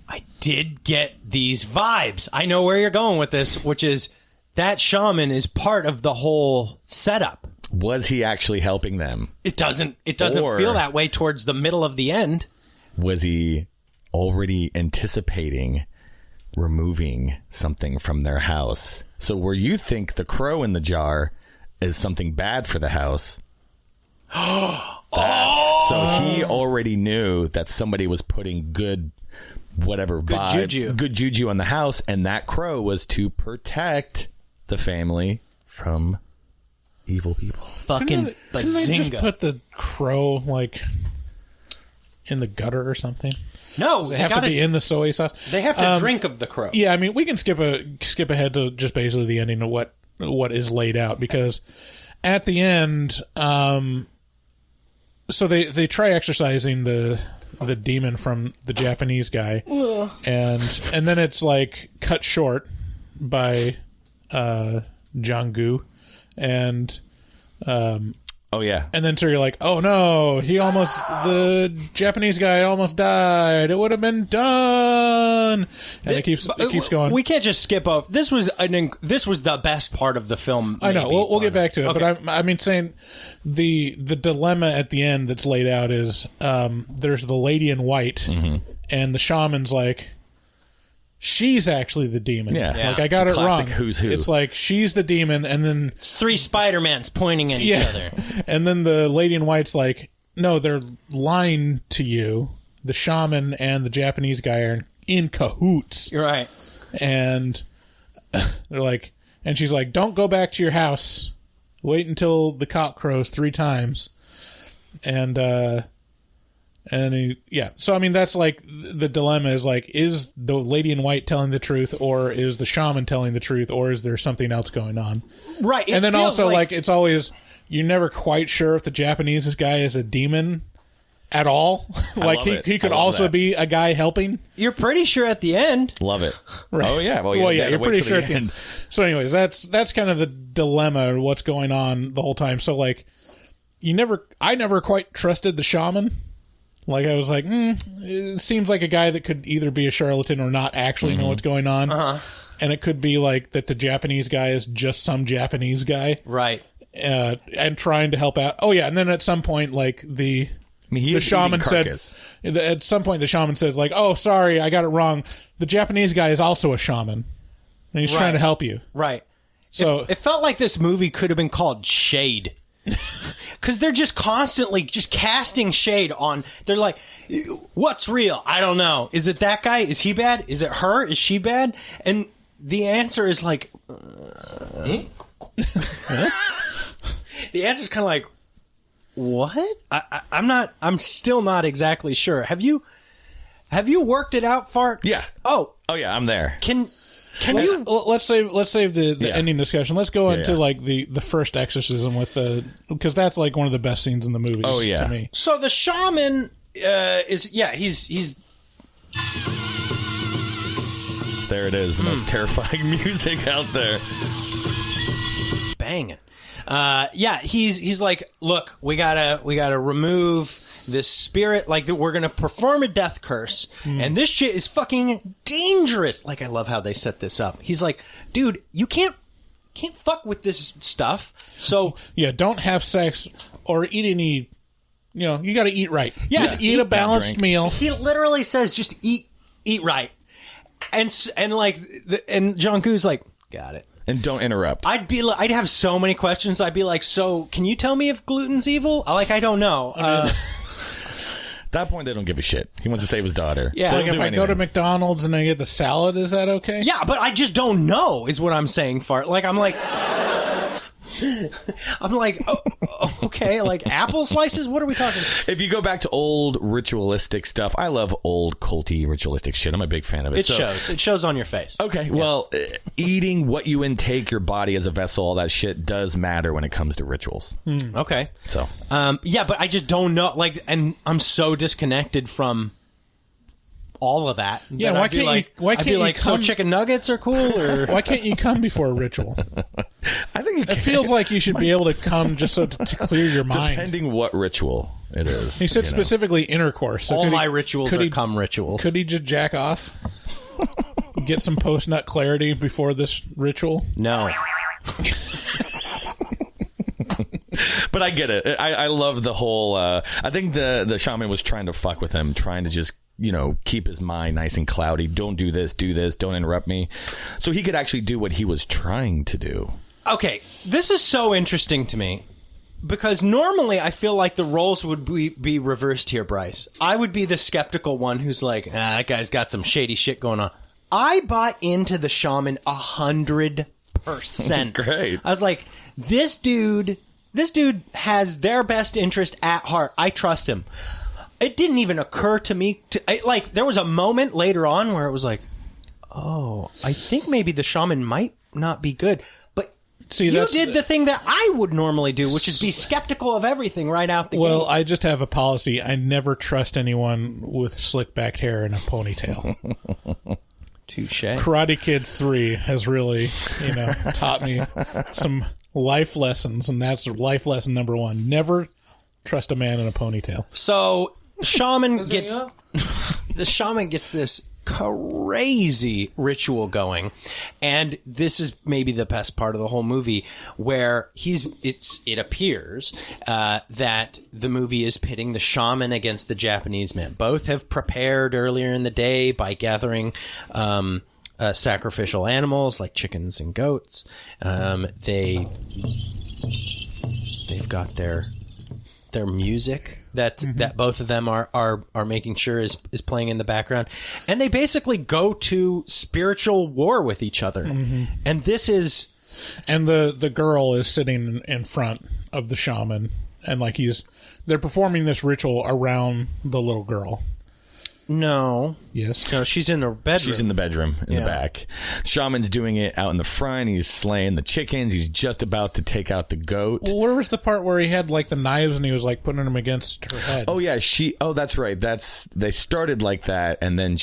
I did get these vibes. I know where you're going with this, which is that shaman is part of the whole setup. Was he actually helping them? It doesn't feel that way towards the middle of the end. Was he already anticipating removing something from their house? So where you think the crow in the jar is something bad for the house. So he already knew that somebody was putting good juju on the house, and that crow was to protect the family from evil people. Fucking bazinga. Couldn't they just put the crow like in the gutter or something? No, they have to be in the soy sauce. They have to drink of the crow. Yeah, I mean, we can skip ahead to just basically the ending of what is laid out, because at the end, so they try exorcising the demon from the Japanese guy, and then it's like cut short by Jong-gu, and oh yeah, and then so you're like, oh no, the Japanese guy almost died. It would have been done. run, and it keeps going. We can't just skip over. This was the best part of the film. I know. maybe, We'll get back to it, Okay. but I mean, saying the dilemma at the end that's laid out is there's the lady in white, and the shaman's like, she's actually the demon. Yeah. Like, I got It's a it classic wrong. who's who. It's like she's the demon, and then It's three Spider-Mans pointing at each other. and then the lady in white's like, no, they're lying to you. The shaman and the Japanese guy are in cahoots. You're right. And they're like, and she's like, don't go back to your house. Wait until the cock crows 3 times. So I mean, that's like the dilemma is like, is the lady in white telling the truth, or is the shaman telling the truth, or is there something else going on? Right. And then also like it's always, you're never quite sure if the Japanese guy is a demon at all. Like love it. he could I love also that. be a guy helping. You're pretty sure at the end. Love it. Right. Oh yeah. Well, yeah, you're wait pretty till sure at the end. So anyways, that's kind of the dilemma of what's going on the whole time. So like, I never quite trusted the shaman. Like, I was like, it seems like a guy that could either be a charlatan or not actually know what's going on. And it could be like that the Japanese guy is just some Japanese guy. Right. And trying to help out. Oh yeah, and then at some point, like the shaman said, at some point the shaman says like, "Oh, sorry, I got it wrong. The Japanese guy is also a shaman, and he's trying to help you." Right. So it felt like this movie could have been called Shade. Because they're just constantly just casting shade on. They're like, what's real? I don't know. Is it that guy? Is he bad? Is it her? Is she bad? And the answer is like, the answer is kind of like, what? I'm still not exactly sure. Have you worked it out, Fart? Yeah. Oh yeah, I'm there. let's save the ending discussion. Let's go into like the first exorcism with because that's like one of the best scenes in the movie. Oh yeah. To me. So the shaman he's There it is, the most terrifying music out there. banging. He's like, look, we gotta remove this spirit, like we're gonna perform a death curse, and this shit is fucking dangerous. Like, I love how they set this up. He's like, dude, you can't fuck with this stuff. So yeah, don't have sex or eat any. You got to eat right. Yeah, eat a balanced meal. He literally says, just eat right, and John Goo's like, got it. And don't interrupt. I'd have so many questions. I'd be like, so can you tell me if gluten's evil? I don't know. At that point, they don't give a shit. He wants to save his daughter. Yeah, so Like he'll if do I go to anything. McDonald's and I get the salad, is that okay? Yeah, but I just don't know, is what I'm saying, Fart. Like, I'm like, oh, okay, like apple slices? What are we talking? If you go back to old ritualistic stuff, I love old culty ritualistic shit. I'm a big fan of it. It shows on your face. Okay, well, eating what you intake, your body as a vessel, all that shit does matter when it comes to rituals. Okay. So, yeah, but I just don't know, like, and I'm so disconnected from all of that. Yeah, that why I'd be can't like, you? Why I'd can't be you like, so come? chicken nuggets are cool, or Why can't you come before a ritual? I think It feels like you should be able to come just so to clear your mind. depending what ritual it is. He said specifically intercourse. So all could my he- rituals could are he- cum rituals. Could he just jack off? Get some post-nut clarity before this ritual? No. But I get it. I love the whole. I think the shaman was trying to fuck with him, trying to just keep his mind nice and cloudy. Don't do this. Don't interrupt me. So he could actually do what he was trying to do. Okay, this is so interesting to me because normally I feel like the roles would be reversed here, Bryce. I would be the skeptical one who's like, that guy's got some shady shit going on. I bought into the shaman 100%. Great. I was like, this dude has their best interest at heart. I trust him. It didn't even occur to me there was a moment later on where it was like, oh, I think maybe the shaman might not be good. But you did the thing that I would normally do, which is be skeptical of everything right out the gate. Well, I just have a policy. I never trust anyone with slick-backed hair and a ponytail. Touche. Karate Kid 3 has really, taught me some life lessons, and that's life lesson number 1. Never trust a man in a ponytail. So, the shaman gets this crazy ritual going. And this is maybe the best part of the whole movie, where it appears that the movie is pitting the shaman against the Japanese man. Both have prepared earlier in the day by gathering sacrificial animals like chickens and goats. They've got their music that both of them are making sure is playing in the background, and they basically go to spiritual war with each other. And this is, and the girl is sitting in front of the shaman, and like they're performing this ritual around the little girl. No. Yes. No, she's in the bedroom. She's in the bedroom in the back. Shaman's doing it out in the front. He's slaying the chickens. He's just about to take out the goat. Well, where was the part where he had like the knives and he was like putting them against her head? Oh yeah, that's right. They started like that, and then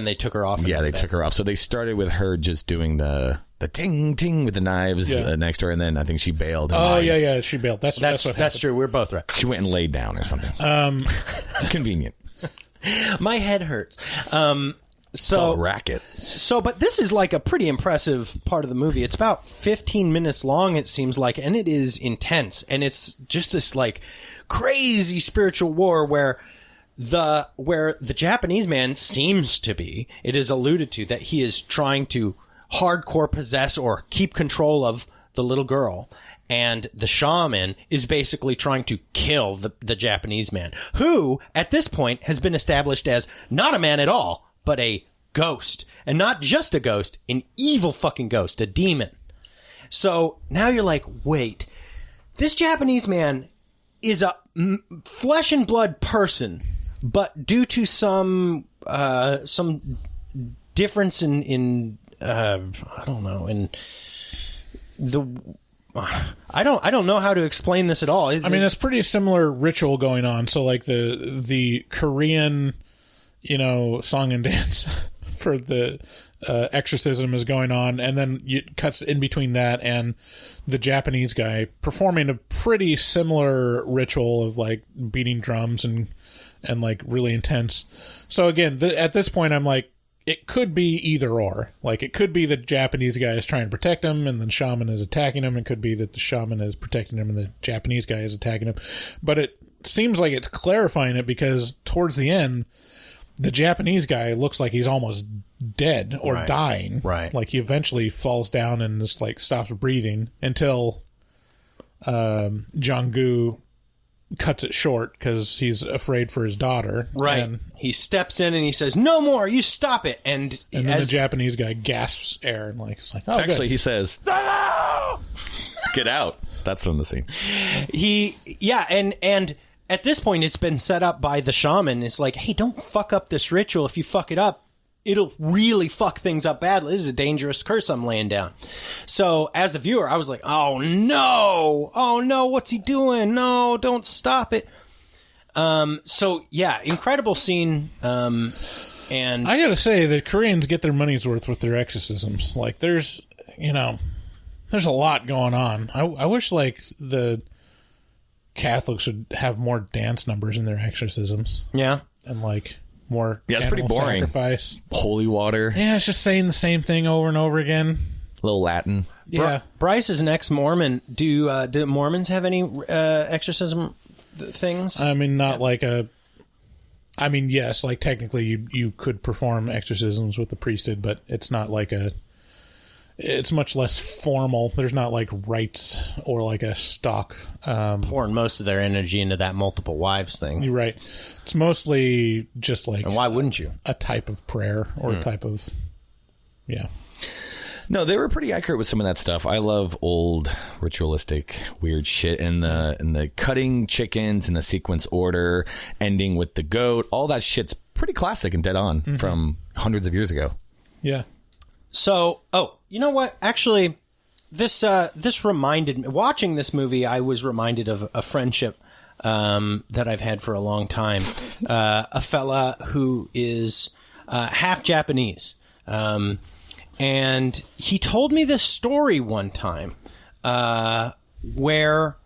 they took her off. Yeah, they took her off. So they started with her just doing the ting ting with the knives next to her, and then I think she bailed. Oh yeah, she bailed. That's what happened. That's true. We're both right. She went and laid down or something. Convenient. My head hurts. It's all a racket. But this is like a pretty impressive part of the movie. It's about 15 minutes long, it seems like, and it is intense. And it's just this like crazy spiritual war where the Japanese man seems to be, it is alluded to that he is trying to hardcore possess or keep control of the little girl. And the shaman is basically trying to kill the Japanese man, who, at this point, has been established as not a man at all, but a ghost. And not just a ghost, an evil fucking ghost, a demon. So now you're like, wait, this Japanese man is a flesh and blood person, but due to some difference in I don't know, in the... I don't know how to explain this at all. I mean, it's pretty similar ritual going on. So, like the Korean, song and dance for the exorcism is going on, and then it cuts in between that and the Japanese guy performing a pretty similar ritual of like beating drums and like really intense. So again, at this point, I'm like, it could be either or. Like, it could be the Japanese guy is trying to protect him and the shaman is attacking him. It could be that the shaman is protecting him and the Japanese guy is attacking him. But it seems like it's clarifying it because towards the end, the Japanese guy looks like he's almost dead or dying. Right. Like, he eventually falls down and just, like, stops breathing until Jong-gu cuts it short because he's afraid for his daughter. Right. And he steps in and he says, "No more, you stop it." And then the Japanese guy gasps air and like, it's like, oh, actually, good. he says, "Get out." That's from the scene. And at this point, it's been set up by the shaman. It's like, hey, don't fuck up this ritual. If you fuck it up, it'll really fuck things up badly. This is a dangerous curse I'm laying down. So as the viewer, I was like, oh no, what's he doing? No, don't stop it. So yeah, incredible scene. And I gotta say that Koreans get their money's worth with their exorcisms. Like, there's a lot going on. I wish like the Catholics would have more dance numbers in their exorcisms. Yeah. And like more it's pretty boring. Sacrifice. Holy water. Yeah, it's just saying the same thing over and over again. A little Latin. Yeah. Bryce is an ex-Mormon. Do Mormons have any exorcism things? I mean, not like a... I mean, yes, like technically you could perform exorcisms with the priesthood, but it's not like a... It's much less formal. There's not like rites or like a stock. Pouring most of their energy into that multiple wives thing. You're right. It's mostly just like... And why wouldn't you? A type of prayer or a type of... Yeah. No, they were pretty accurate with some of that stuff. I love old ritualistic weird shit, and the cutting chickens in a sequence order, ending with the goat. All that shit's pretty classic and dead on from hundreds of years ago. Yeah. So, you know what? Actually, this reminded me. Watching this movie, I was reminded of a friendship that I've had for a long time. A fella who is half Japanese. And he told me this story one time where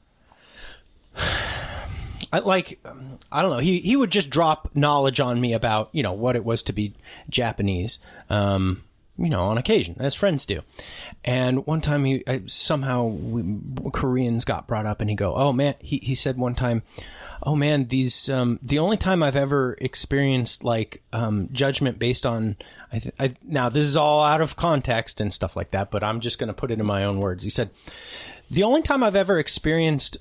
I don't know. He would just drop knowledge on me about, what it was to be Japanese, on occasion, as friends do. And one time Koreans got brought up, and he said one time, oh man, these, the only time I've ever experienced judgment based on, now this is all out of context and stuff like that, but I'm just going to put it in my own words. He said, the only time I've ever experienced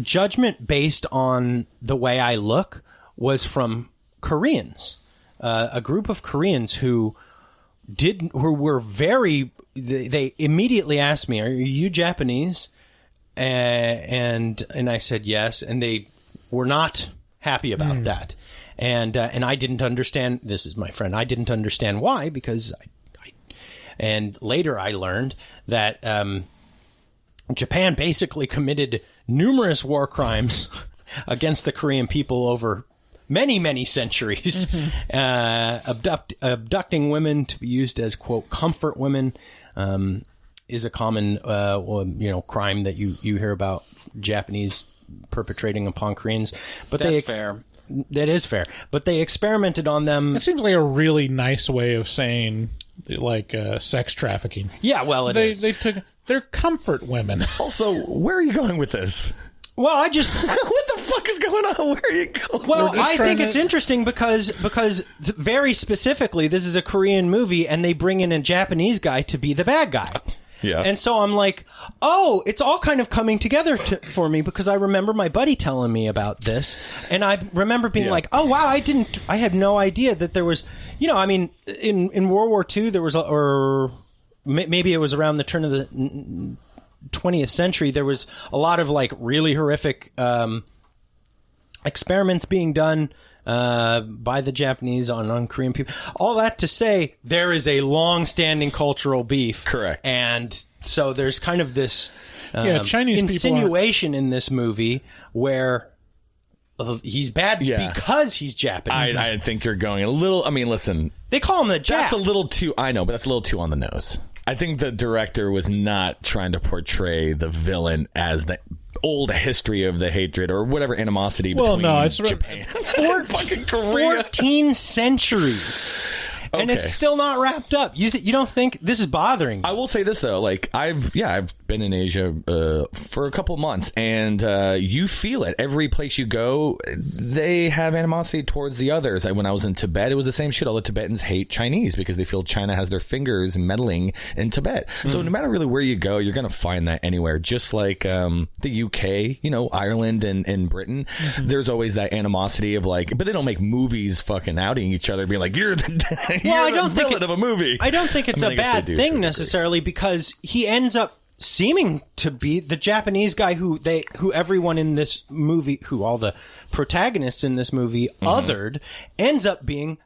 judgment based on the way I look was from Koreans, a group of Koreans who were very. They immediately asked me, "Are you Japanese?" And I said yes, and they were not happy about that. And I didn't understand. This is my friend. I didn't understand why, because and later I learned that Japan basically committed numerous war crimes against the Korean people over many, many centuries, abducting women to be used as, quote, comfort women, is a common, crime that you hear about Japanese perpetrating upon Koreans. But That's fair. That is fair. But they experimented on them. It seems like a really nice way of saying, sex trafficking. Yeah, well, they're comfort women. Also, where are you going with this? Well, what the fuck is going on? Where are you going? Well, I think it's interesting because very specifically, this is a Korean movie, and they bring in a Japanese guy to be the bad guy. Yeah. And so I'm like, oh, it's all kind of coming together for me, because I remember my buddy telling me about this, and I remember being like, oh wow, I had no idea that there was, in World War II there was, or maybe it was around the turn of the 20th century, there was a lot of really horrific experiments being done by the Japanese on Korean people. All that to say, there is a long-standing cultural beef. Correct. And so there's kind of this Chinese insinuation in this movie where he's bad because he's Japanese. I think you're going a little. I mean, listen. They call him the Jap. That's a little too. I know, but that's a little too on the nose. I think the director was not trying to portray the villain as the old history of the hatred or whatever animosity between Japan and fucking Korea. 14 centuries. And it's still not wrapped up. You don't think this is bothering you? I will say this though, I've been in Asia for a couple months, and you feel it every place you go. They have animosity towards the others. When I was in Tibet, it was the same shit. All the Tibetans hate Chinese because they feel China has their fingers meddling in Tibet. So no matter really where you go, you're going to find that anywhere. Just like the UK, Ireland and Britain, there's always that animosity of but they don't make movies fucking outing each other, being like, you're the I don't think villain of a movie. I don't think it's a bad thing necessarily, because he ends up seeming to be the Japanese guy who everyone in this movie, who all the protagonists in this movie othered, ends up being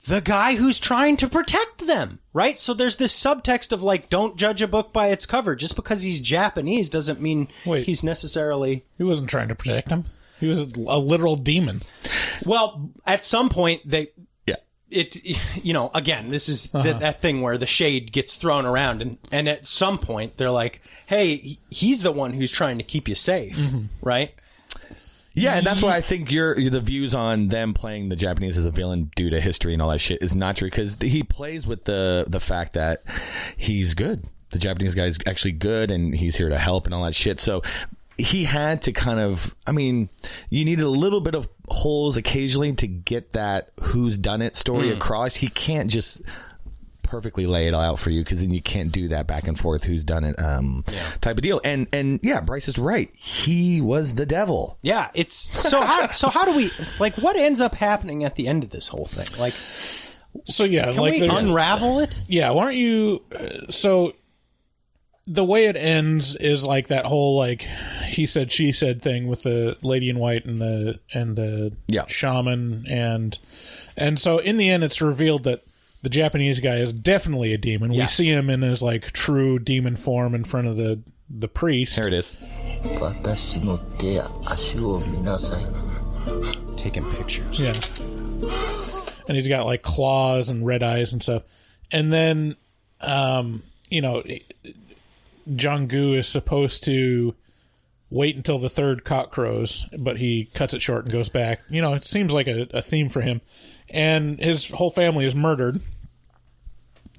the guy who's trying to protect them, right? So there's this subtext of don't judge a book by its cover. Just because he's Japanese doesn't mean he's necessarily... He wasn't trying to protect him. He was a literal demon. Well, at some point again, this is that thing where the shade gets thrown around, and at some point they're like, hey, he's the one who's trying to keep you safe, right? Yeah, and that's why I think the views on them playing the Japanese as a villain due to history and all that shit is not true, because he plays with the fact that he's good. The Japanese guy is actually good, and he's here to help and all that shit. So he had to kind of, you needed a little bit of holes occasionally to get that who's done it story across. He can't just perfectly lay it all out for you, because then you can't do that back and forth who's done it type of deal. And yeah, Bryce is right. He was the devil. Yeah, it's so how do we what ends up happening at the end of this whole thing? Can we unravel it? Yeah, why don't you so the way it ends is that whole he said she said thing with the lady in white and the shaman, and so in the end it's revealed that the Japanese guy is definitely a demon. Yes. We see him in his true demon form in front of the priest. There it is. Taking pictures. Yeah. And he's got claws and red eyes and stuff. And then Jong-gu is supposed to wait until the third cock crows, but he cuts it short and goes back. You know, it seems like a theme for him. And his whole family is murdered.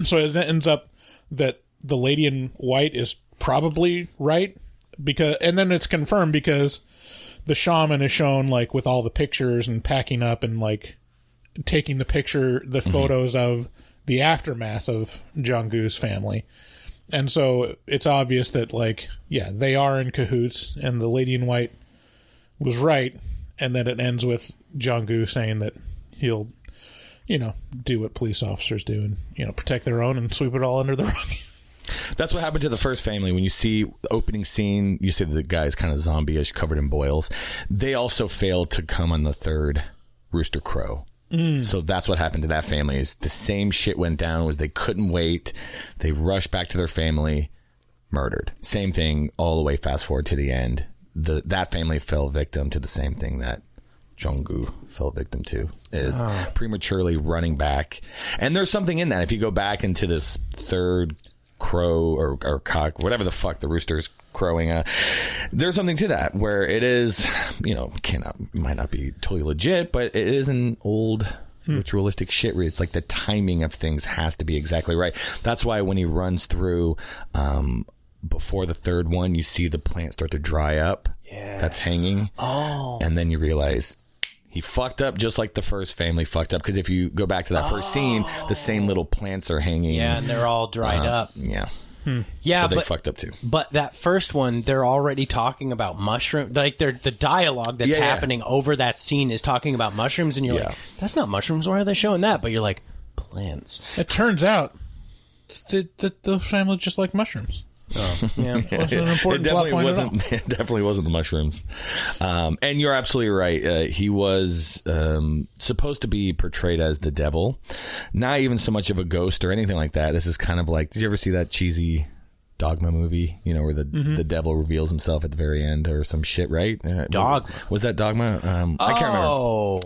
So it ends up that the lady in white is probably right, and then it's confirmed because the shaman is shown like with all the pictures and packing up and like taking the photos of the aftermath of Jong-Goo's family. And so it's obvious that, like, yeah, they are in cahoots, and the lady in white was right, and then it ends with Jong-Goo saying that he'll, you know, do what police officers do and, you know, protect their own and sweep it all under the rug. That's what happened to the first family. When you see the opening scene, you see the guy's kind of zombie-ish, covered in boils. They also failed to come on the third rooster crow. So that's what happened to that family. Is the same shit went down. Was they couldn't wait. They rushed back to their family, murdered. Same thing all the way fast forward to the end. That family fell victim to the same thing that Jong-Goo fell victim to, is prematurely running back. And there's something in that. If you go back into this third crow or cock, whatever the fuck the rooster's crowing, there's something to that where it is, you know, might not be totally legit, but it is an old ritualistic shit where it's like the timing of things has to be exactly right. That's why when he runs through before the third one, you see the plant start to dry up. Yeah, that's hanging. And then you realize he fucked up just like the first family fucked up, because if you go back to that first scene, the same little plants are hanging. Yeah, and they're all dried up. Yeah. Yeah, so they fucked up too. But that first one, they're already talking about mushrooms. Like the dialogue that's happening over that scene is talking about mushrooms, and you're like, "That's not mushrooms. Why are they showing that?" But you're like, "Plants." It turns out that the family just like mushrooms. Oh, yeah. Wasn't an important plot point at all. It definitely wasn't the mushrooms. And you're absolutely right. He was supposed to be portrayed as the devil. Not even so much of a ghost or anything like that. This is kind of like, did you ever see that cheesy Dogma movie? You know, where the devil reveals himself at the very end or some shit, right? Dogma. Was that Dogma? I can't remember.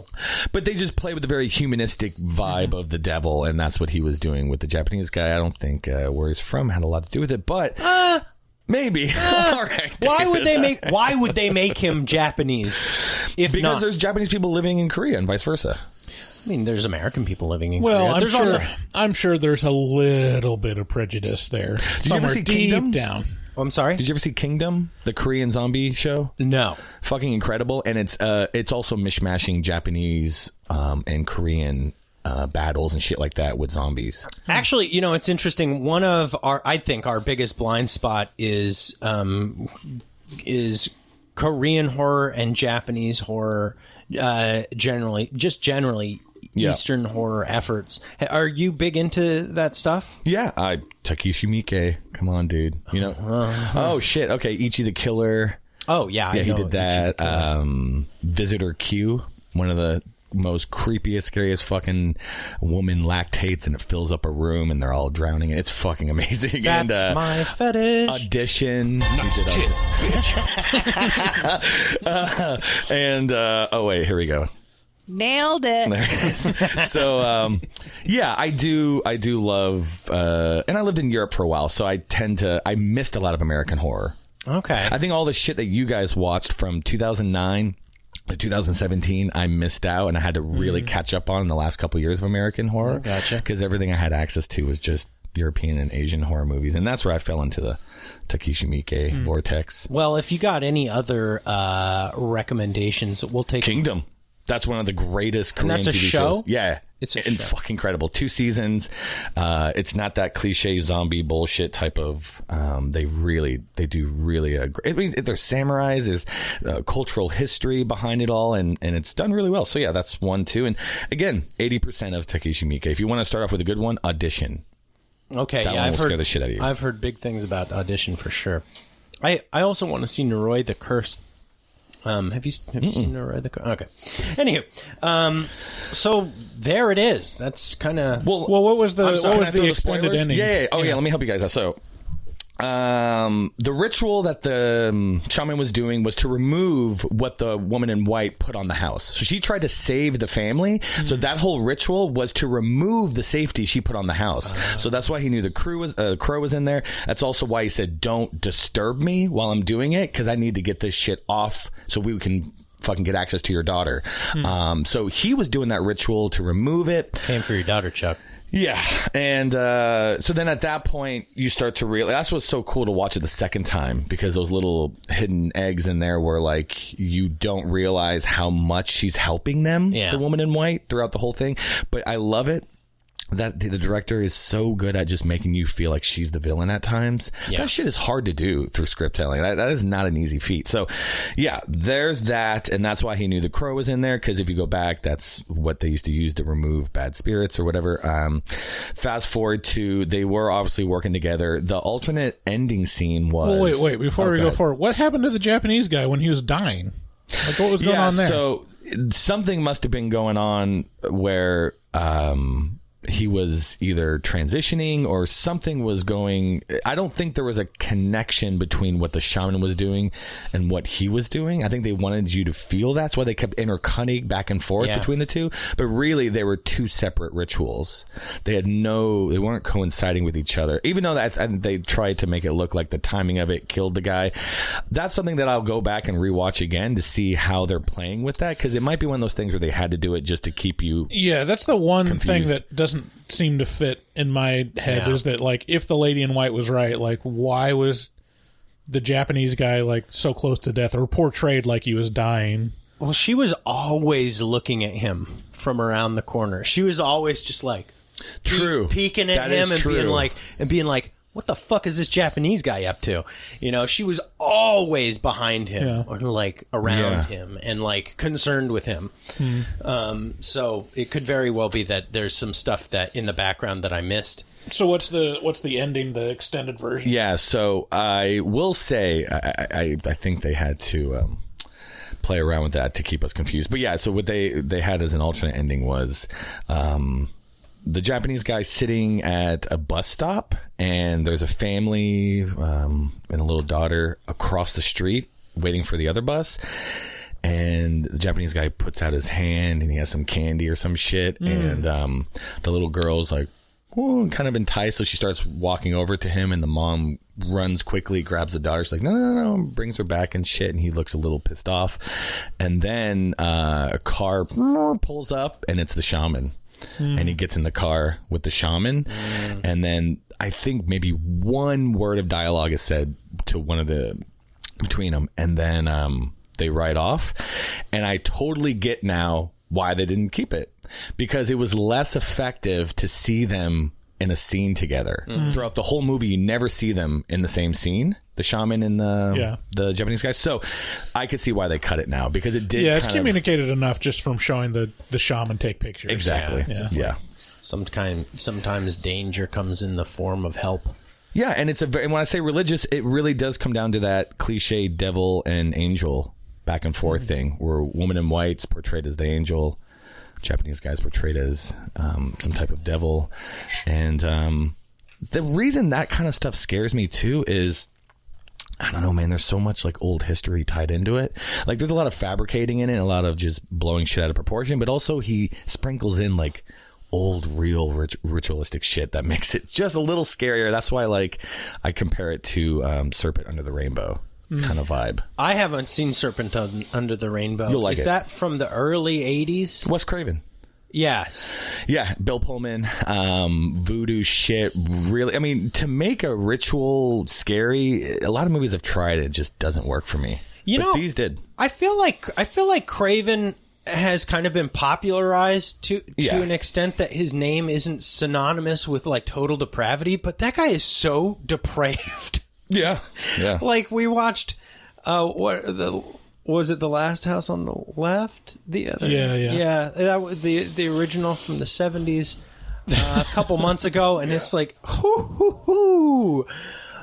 But they just play with the very humanistic vibe of the devil, and that's what he was doing with the Japanese guy. I don't think where he's from had a lot to do with it, but maybe. All right. Why would they make him Japanese? Because there's Japanese people living in Korea and vice versa. I mean, there's American people living in Korea. Well, I'm sure there's a little bit of prejudice there. Did you ever see Kingdom? Down. Oh, I'm sorry? Did you ever see Kingdom, the Korean zombie show? No. Fucking incredible. And it's also mishmashing Japanese and Korean battles and shit like that with zombies. Actually, you know, it's interesting. One of I think our biggest blind spot is Korean horror and Japanese horror, generally Eastern horror efforts. Are you big into that stuff? Yeah, Takeshi Miike. Come on, dude. You know. Oh shit. Okay, Ichi the Killer. Oh yeah, he did that. Visitor Q, one of the most creepiest, scariest fucking woman lactates, and it fills up a room and they're all drowning. It's fucking amazing. That's my fetish. Audition. Nice tits, bitch. And oh wait, here we go. Nailed it. There it is. So, yeah, I do love, and I lived in Europe for a while, so I missed a lot of American horror. Okay. I think all the shit that you guys watched from 2009 to 2017, I missed out, and I had to really catch up on in the last couple of years of American horror. Gotcha. Because everything I had access to was just European and Asian horror movies, and that's where I fell into the Takeshi Miike vortex. Well, if you got any other recommendations, we'll take Kingdom. That's one of the greatest Korean TV shows. Yeah. It's fucking incredible. 2 seasons. It's not that cliche zombie bullshit type of, they do really I mean, there's samurais, there's cultural history behind it all, and it's done really well. So yeah, that's 1, 2. And again, 80% of Takeshi Miike. If you want to start off with a good one, Audition. Okay, that one will scare the shit out of you. I've heard big things about Audition for sure. I also want to see Noroi the Curse. Have you seen Noroi the Curse? Okay. Anywho, so there it is. That's kind of well. What was the extended ending? Yeah. Oh yeah. Let me help you guys out. So, the ritual that the shaman was doing was to remove what the woman in white put on the house. So she tried to save the family. So that whole ritual was to remove the safety she put on the house. So that's why he knew the crow was in there. That's also why he said, don't disturb me while I'm doing it, because I need to get this shit off so we can fucking get access to your daughter. So he was doing that ritual to remove it. Came for your daughter, Chuck. Yeah. And so then at that point, you start to realize, that's what's so cool to watch it the second time, because those little hidden eggs in there where like you don't realize how much she's helping them, the woman in white, throughout the whole thing. But I love it that the director is so good at just making you feel like she's the villain at times. That shit is hard to do through script telling. That is not an easy feat. So yeah, there's that. And that's why he knew the crow was in there, because if you go back, that's what they used to use to remove bad spirits or whatever. Fast forward to, they were obviously working together. The alternate ending scene was... Wait, before we go forward, what happened to the Japanese guy when he was dying? Like, what was going on there? So something must have been going on where... he was either transitioning or something was going. I don't think there was a connection between what the shaman was doing and what he was doing. I think they wanted you to feel that's why they kept intercutting back and forth between the two. But really, they were two separate rituals. They weren't coinciding with each other. Even though they tried to make it look like the timing of it killed the guy. That's something that I'll go back and rewatch again to see how they're playing with that, because it might be one of those things where they had to do it just to keep you. Yeah, that's the one confused. thing that doesn't seem to fit in my head is that, like, if the lady in white was right, like, why was the Japanese guy like so close to death or portrayed like he was dying? Well, she was always looking at him from around the corner. She was always just like peeking at him and being like, what the fuck is this Japanese guy up to? You know, she was always behind him or like around him and like concerned with him. So it could very well be that there's some stuff that in the background that I missed. So what's the ending, the extended version? Yeah, so I will say I think they had to play around with that to keep us confused. But yeah, so what they had as an alternate ending was the Japanese guy sitting at a bus stop, and there's a family and a little daughter across the street waiting for the other bus. And the Japanese guy puts out his hand, and he has some candy or some shit. And the little girl's like, oh, kind of enticed, so she starts walking over to him, and the mom runs quickly, grabs the daughter. She's like, no, brings her back and shit, and he looks a little pissed off. And then a car pulls up, and it's the shaman. And he gets in the car with the shaman, and then I think maybe one word of dialogue is said to one of the between them, and then they ride off. And I totally get now why they didn't keep it, because it was less effective to see them in a scene together. Throughout the whole movie, you never see them in the same scene, the shaman and the Japanese guy. So I could see why they cut it now, because it did. Yeah, it's communicated enough just from showing the shaman take pictures. Exactly. Yeah. Sometimes danger comes in the form of help. Yeah, and and when I say religious, it really does come down to that cliche devil and angel back and forth thing, where woman in white's portrayed as the angel, Japanese guy's portrayed as some type of devil. And the reason that kind of stuff scares me too is, I don't know, man, there's so much like old history tied into it. Like there's a lot of fabricating in it, a lot of just blowing shit out of proportion, but also he sprinkles in like old, real ritualistic shit that makes it just a little scarier. That's why like I compare it to Serpent Under the Rainbow kind of vibe. I haven't seen Serpent Under the Rainbow. You'll like it. Is that from the early 80s? Wes Craven. Yes. Yeah, Bill Pullman, voodoo shit. Really, I mean, to make a ritual scary, a lot of movies have tried it. It just doesn't work for me. But these did. I feel like Craven has kind of been popularized to an extent that his name isn't synonymous with like total depravity, but that guy is so depraved. Yeah. Like we watched was it The Last House on the Left? The other, yeah. That was the original from the 70s a couple months ago, and it's like, hoo,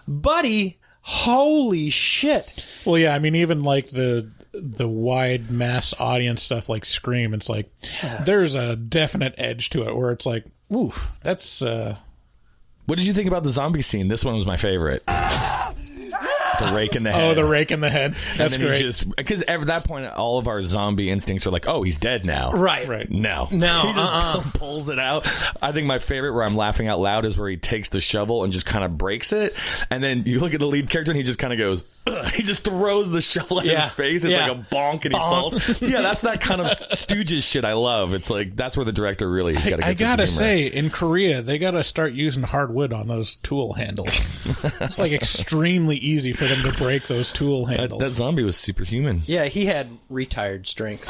buddy, holy shit. Well, yeah, I mean, even like the wide mass audience stuff like Scream, it's like there's a definite edge to it where it's like, ooh, that's What did you think about the zombie scene? This one was my favorite. The rake in the head. Oh, the rake in the head. That's and then great. Because at that point, all of our zombie instincts are like, oh, he's dead now. Right. No. He just pulls it out. I think my favorite, where I'm laughing out loud, is where he takes the shovel and just kind of breaks it. And then you look at the lead character and he just kind of goes, ugh. He just throws the shovel at his face. It's like a bonk and he falls. Yeah, that's that kind of Stooges shit I love. It's like, that's where the director really has got to get I gotta sense of humor. say, in Korea, they gotta start using hardwood on those tool handles. It's like extremely easy for them to break those tool handles. That zombie was superhuman. Yeah, he had retired strength.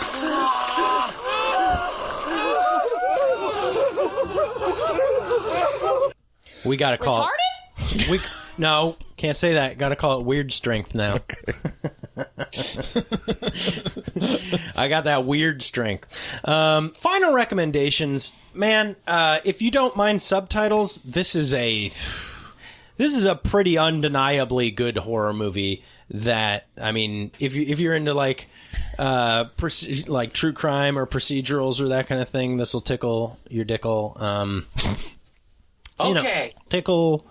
We gotta call it. No, can't say that. Gotta call it weird strength now. I got that weird strength. Final recommendations, man. If you don't mind subtitles, this is a pretty undeniably good horror movie. That, I mean, if you're into like true crime or procedurals or that kind of thing, this will tickle your dickle. Tickle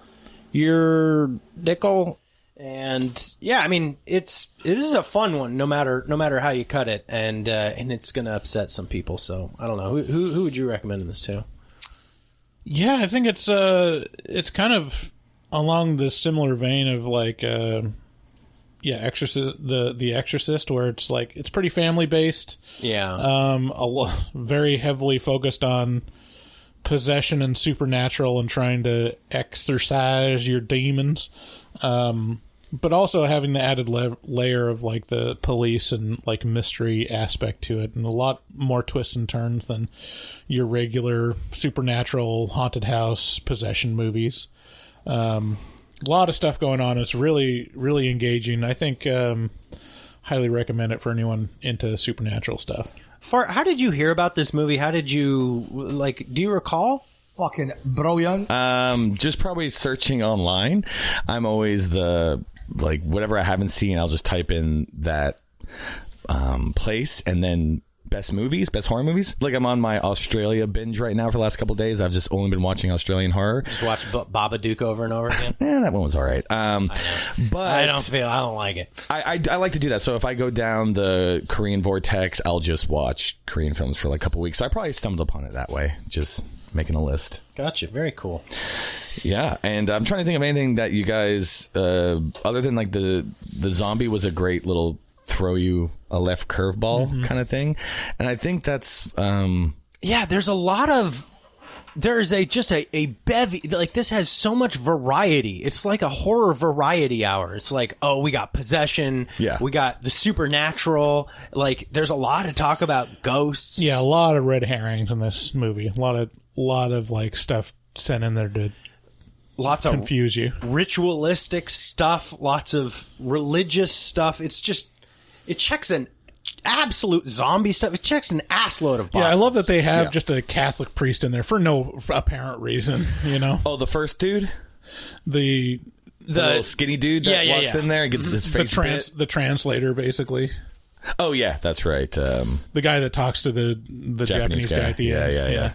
your dickle. And yeah, I mean, this is a fun one, no matter how you cut it, and it's gonna upset some people. So I don't know who would you recommend this to? Yeah, I think it's kind of along the similar vein of like Exorcist, the Exorcist, where it's like it's pretty family based. Yeah, very heavily focused on possession and supernatural and trying to exorcise your demons. But also having the added layer of like the police and like mystery aspect to it, and a lot more twists and turns than your regular supernatural haunted house possession movies. A lot of stuff going on. It's really, really engaging. I think highly recommend it for anyone into supernatural stuff. How did you hear about this movie? How did you do you recall? Fucking brilliant. Just probably searching online. I'm always whatever I haven't seen, I'll just type in that place, and then best horror movies. Like, I'm on my Australia binge right now for the last couple of days. I've just only been watching Australian horror. Just watch Babadook over and over again. Yeah, that one was all right. But I don't like it. I like to do that. So if I go down the Korean vortex, I'll just watch Korean films for like a couple of weeks. So I probably stumbled upon it that way. Just making a list. Gotcha. Very cool. Yeah, and I'm trying to think of anything that you guys, other than like the zombie was a great little throw you a left curveball kind of thing, and I think that's there's a bevy, like, this has so much variety. It's like a horror variety hour. It's like, oh, we got possession, we got the supernatural, like there's a lot of talk about ghosts. Yeah, a lot of red herrings in this movie. A lot of like stuff sent in there to confuse you. Ritualistic stuff, lots of religious stuff. It checks an absolute zombie stuff. It checks an assload of boxes. Yeah, I love that they have just a Catholic priest in there for no apparent reason, you know? Oh, the first dude? The little skinny dude that walks in there and gets his face bit? The translator, basically. Oh, yeah, that's right. The guy that talks to the Japanese guy at the end. Yeah.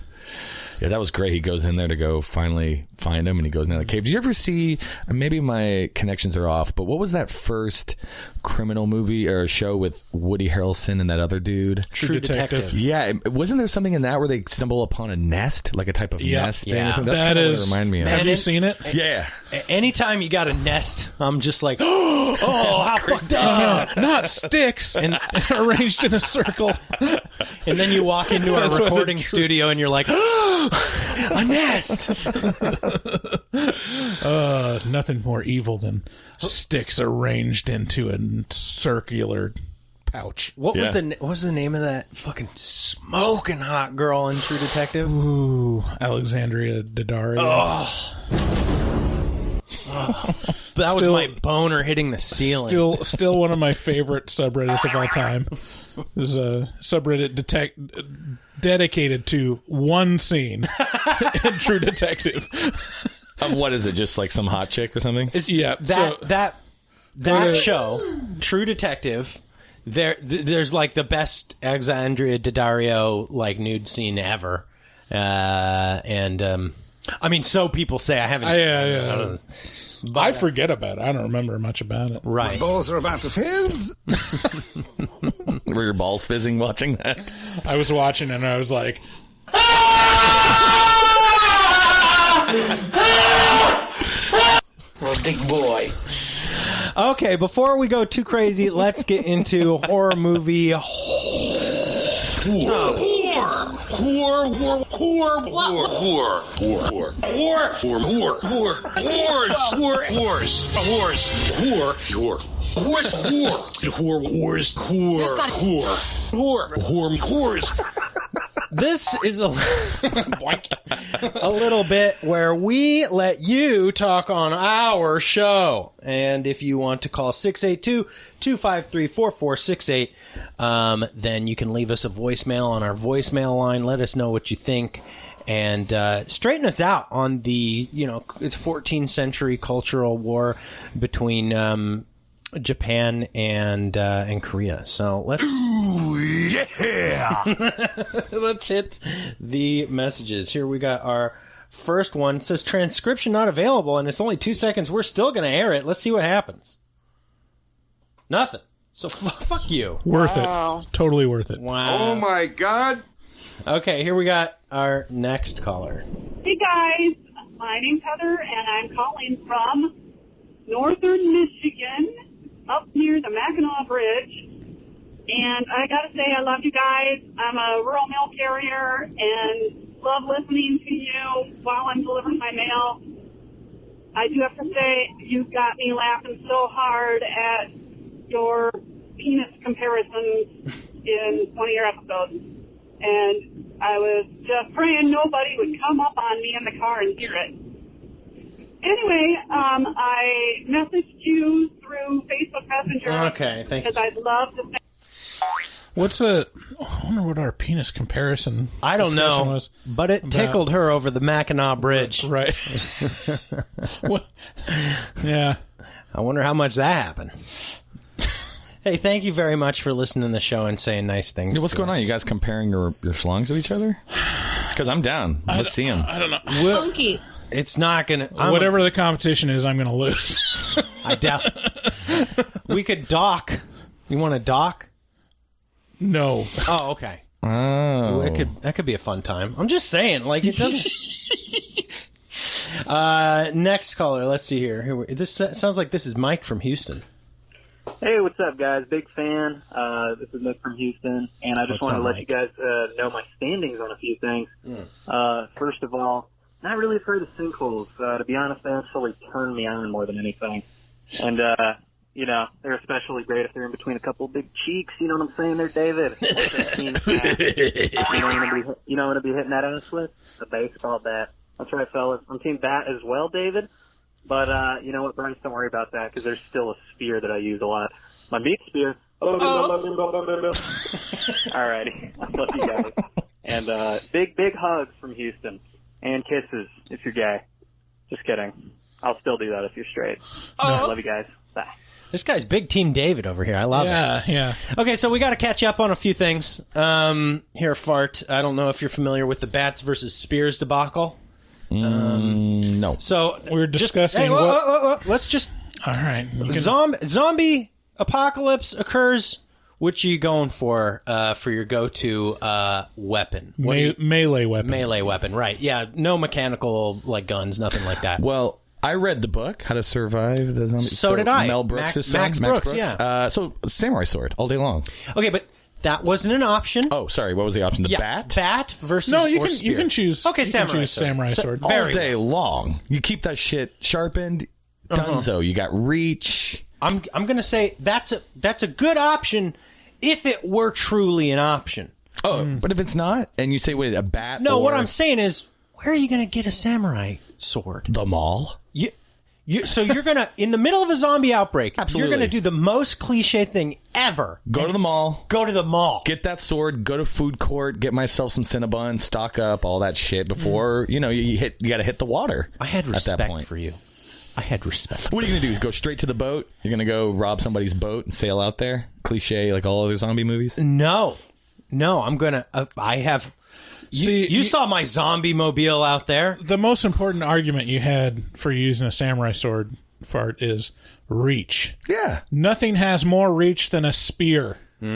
Yeah, that was great. He goes in there to go finally find him, and he goes into the cave. Did you ever see, maybe my connections are off, but what was that first criminal movie or show with Woody Harrelson and that other dude? True Detective. Yeah, wasn't there something in that where they stumble upon a nest, like a type of nest thing or something? That's kind of what it reminded me of. Have you seen it? Yeah. Anytime you got a nest, I'm just like, oh, how fucked up. Not sticks and arranged in a circle. And then you walk into a recording studio and you're like, a nest. Nothing more evil than sticks arranged into a circular pouch. What was the name of that fucking smoking hot girl in True Detective? Ooh, Alexandria Daddario. That was my boner hitting the ceiling. Still one of my favorite subreddits of all time. There's a subreddit dedicated to one scene in True Detective. What is it? Just like some hot chick or something? That show, True Detective. There's like the best Alexandria Daddario like nude scene ever, and I mean, so people say. I haven't. I forget about it. I don't remember much about it. Right. Balls are about to fizz. Were your balls fizzing watching that? I was watching and I was like, We're a big boy. Okay, before we go too crazy, let's get into horror movie. This is a little bit where we let you talk on our show. And if you want to call 682-253-4468, then you can leave us a voicemail on our voicemail line. Let us know what you think. And straighten us out on the, it's 14th century cultural war between Japan and Korea. So let's let's hit the messages. Here we got our first one. It says transcription not available, and it's only 2 seconds. We're still going to air it. Let's see what happens. Nothing. So fuck you. Worth it. Totally worth it. Wow. Oh my God. Okay, here we got our next caller. Hey guys, my name's Heather, and I'm calling from northern Michigan, up near the Mackinac Bridge. And I gotta say, I love you guys. I'm a rural mail carrier and love listening to you while I'm delivering my mail. I do have to say, you've got me laughing so hard at your penis comparisons in one of your episodes. And I was just praying nobody would come up on me in the car and hear it. Anyway, I messaged you through Facebook Messenger. Okay, thank you. Because I'd love to say... I wonder what our penis comparison I don't know, was but it tickled her over the Mackinac Bridge. Right. Yeah. I wonder how much that happened. Hey, thank you very much for listening to the show and saying nice things. What's going on? You guys comparing your schlongs with each other? Because I'm down. Let's see them. I don't know. Funky. It's not going to... Whatever the competition is, I'm going to lose. I doubt... We could dock. You want to dock? No. Oh, okay. Oh. That could be a fun time. I'm just saying, like, it doesn't... Next caller, let's see here. This sounds like this is Mike from Houston. Hey, what's up, guys? Big fan. This is Nick from Houston, and I just want to let you guys know my standings on a few things. First of all, not really afraid of sinkholes. To be honest, they actually turn me on more than anything. And, they're especially great if they're in between a couple big cheeks. You know what I'm saying there, David? You know what I'd be hitting that ass with? A baseball bat. That's right, fellas. I'm team bat as well, David. But, you know what, Bryce, don't worry about that, because there's still a spear that I use a lot. My meat spear. Alrighty. I love you guys. And big hugs from Houston. And kisses if you're gay. Just kidding. I'll still do that if you're straight. Love you guys. Bye. This guy's big Team David over here. I love it. Yeah. Okay, so we got to catch up on a few things. Here, Fart. I don't know if you're familiar with the Bats versus Spears debacle. No. So we're discussing. Let's just. All right. Zombie apocalypse occurs. Which are you going for your go-to weapon? Melee weapon. Melee weapon, right? Yeah, no mechanical like guns, nothing like that. Well, I read the book, How to Survive the Zombie. So did I. Mel Brooks' son. Max Brooks, yeah. So samurai sword all day long. Okay, but that wasn't an option. Oh, sorry. What was the option? The bat? Bat versus you can choose. Okay, samurai sword. All day long. You keep that shit sharpened. Dunzo. You got reach. I'm gonna say that's a good option if it were truly an option. Oh, but if it's not, and you say, wait, a bat? No, what I'm saying is, where are you gonna get a samurai sword? The mall. So you're gonna, in the middle of a zombie outbreak, Absolutely. You're gonna do the most cliche thing ever. Go to the mall. Get that sword. Go to food court. Get myself some Cinnabon. Stock up all that shit before you got to hit the water. I had respect at that point. for you. I had respect. What are you gonna do? Go straight to the boat? You're gonna go rob somebody's boat and sail out there? Cliche, like all other zombie movies. No. I'm gonna. I have. You saw my zombie mobile out there. The most important argument you had for using a samurai sword fart is reach. Yeah. Nothing has more reach than a spear. But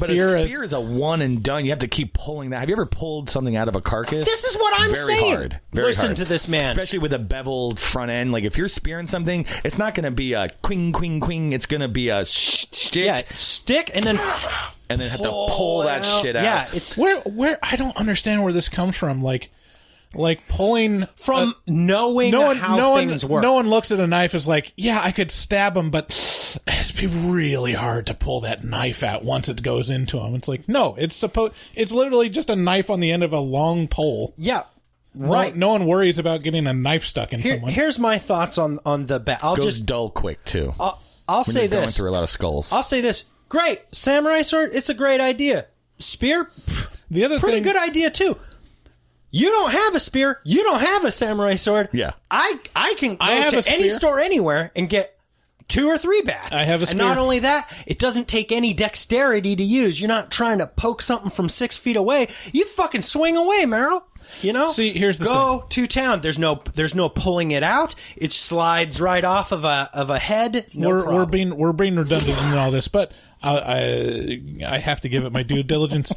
a spear is a one and done. You have to keep pulling that. Have you ever pulled something out of a carcass? This is what I'm saying. Very hard. Listen to this man. Especially with a beveled front end. Like if you're spearing something, it's not going to be a quing, quing, quing. It's going to be a stick. Yeah, stick and then have to pull that shit out. Yeah, it's where I don't understand where this comes from. Like pulling from knowing how things work. No one looks at a knife as like, yeah, I could stab him, but it'd be really hard to pull that knife out once it goes into him. It's like, no, it's literally just a knife on the end of a long pole. Yeah. Right. No one worries about getting a knife stuck in someone. Here's my thoughts on the bat. Goes dull quick too. I'll say this. Going through a lot of skulls. I'll say this. Great. Samurai sword, it's a great idea. Spear, the other pretty thing, good idea too. You don't have a spear. You don't have a samurai sword. Yeah. I can go to any store anywhere and get 2 or 3 bats. I have a spear. And not only that, it doesn't take any dexterity to use. You're not trying to poke something from 6 feet away. You fucking swing away, Merrill. You know? See, here's the go thing. to town. There's no pulling it out. It slides right off of a head. We're being redundant in all this, but I have to give it my due diligence.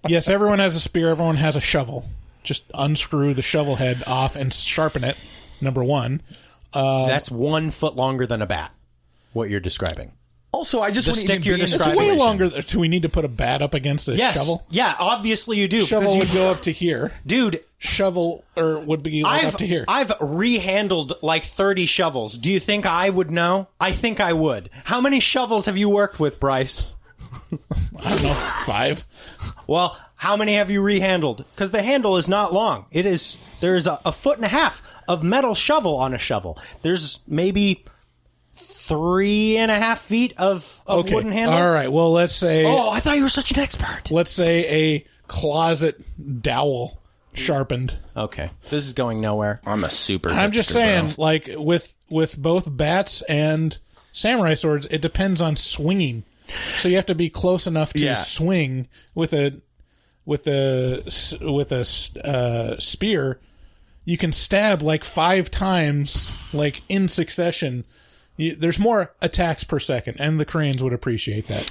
Yes, everyone has a spear. Everyone has a shovel. Just unscrew the shovel head off and sharpen it. Number 1. That's 1 foot longer than a bat. What you're describing. Also, I just want stick you're to It's describing. way longer. Do we need to put a bat up against a shovel? Yeah, obviously you do. Shovel would go up to here. Dude. Shovel would be up to here. I've rehandled like 30 shovels. Do you think I would know? I think I would. How many shovels have you worked with, Bryce? I don't know, 5. Well, how many have you rehandled? Because the handle is not long. There's a foot and a half of metal shovel on a shovel. There's maybe 3.5 feet of wooden handle. All right. Well, let's say. Oh, I thought you were such an expert. Let's say a closet dowel sharpened. Okay, this is going nowhere. I'm a super. I'm just saying, bro. like with both bats and samurai swords, it depends on swinging. So you have to be close enough to swing with a spear. You can stab like 5 times, like in succession. There's more attacks per second, and the Koreans would appreciate that.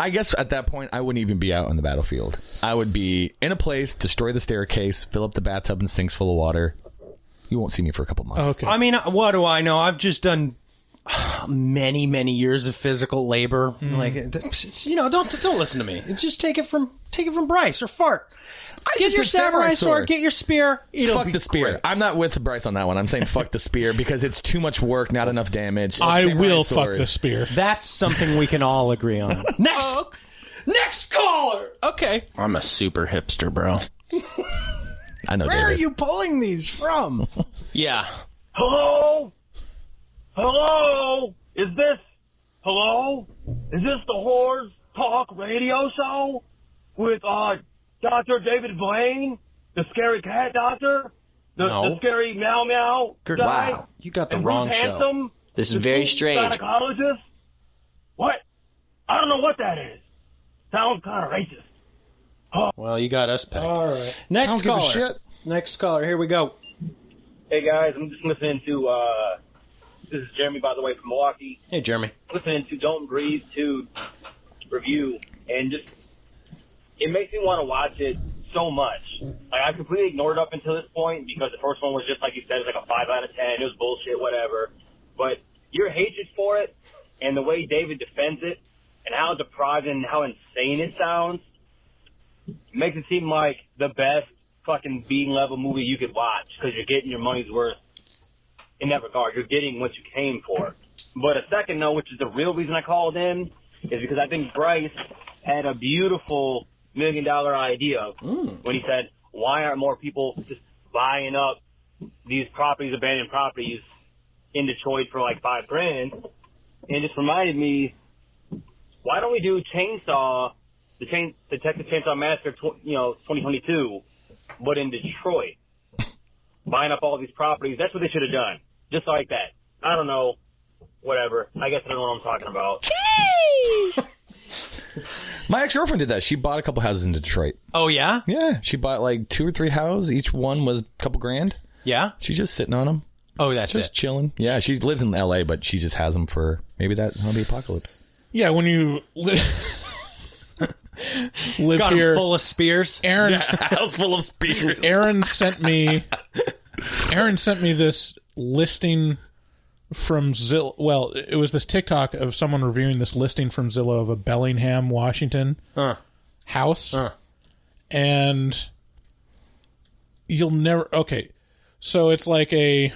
I guess at that point, I wouldn't even be out on the battlefield. I would be in a place, destroy the staircase, fill up the bathtub and sinks full of water. You won't see me for a couple months. Okay. I mean, what do I know? I've just done many years of physical labor. Like, don't listen to me. It's just take it from Bryce or Fart. Get your samurai sword. Get your spear. Fuck the spear. Great. I'm not with Bryce on that one. I'm saying fuck the spear because it's too much work, not enough damage. I will fuck the spear. That's something we can all agree on. Next caller. Okay. I'm a super hipster, bro. I know. Where are you pulling these from? Yeah. Hello? Is this the Whores Talk radio show with Dr. David Blaine, the scary cat doctor, the scary meow meow guy? Wow, you got the wrong show. Handsome, this is very strange. Gynecologist? What? I don't know what that is. Sounds kind of racist. Oh. Well, you got us pegged. All right. Next caller. Next caller. Here we go. Hey guys, I'm just listening to. This is Jeremy, by the way, from Milwaukee. Hey, Jeremy. Listening to Don't Breathe 2 review, and just it makes me want to watch it so much. Like, I completely ignored it up until this point because the first one was just like you said, it was like a 5 out of 10. It was bullshit, whatever. But your hatred for it and the way David defends it and how deprived and how insane it sounds makes it seem like the best fucking B-level movie you could watch because you're getting your money's worth. In that regard, you're getting what you came for. But a second note, which is the real reason I called in, is because I think Bryce had a beautiful $1 million idea when he said, why aren't more people just buying up these properties, abandoned properties in Detroit for like $5,000? And it just reminded me, why don't we do the Texas Chainsaw Massacre, 2022, but in Detroit? Buying up all these properties. That's what they should have done. Just like that. I don't know. Whatever. I guess I don't know what I'm talking about. My ex-girlfriend did that. She bought a couple houses in Detroit. Oh, yeah? Yeah. She bought like 2 or 3 houses. Each one was a couple grand. Yeah? She's just sitting on them. Oh, that's just chilling. Yeah, she lives in L.A., but she just has them for maybe that zombie apocalypse. Yeah, when you live Got here, full of spears. Aaron, house full of spears. Aaron sent me this listing from Zillow. Well, it was this TikTok of someone reviewing this listing from Zillow of a Bellingham, Washington house, and you'll never. Okay, so it's like a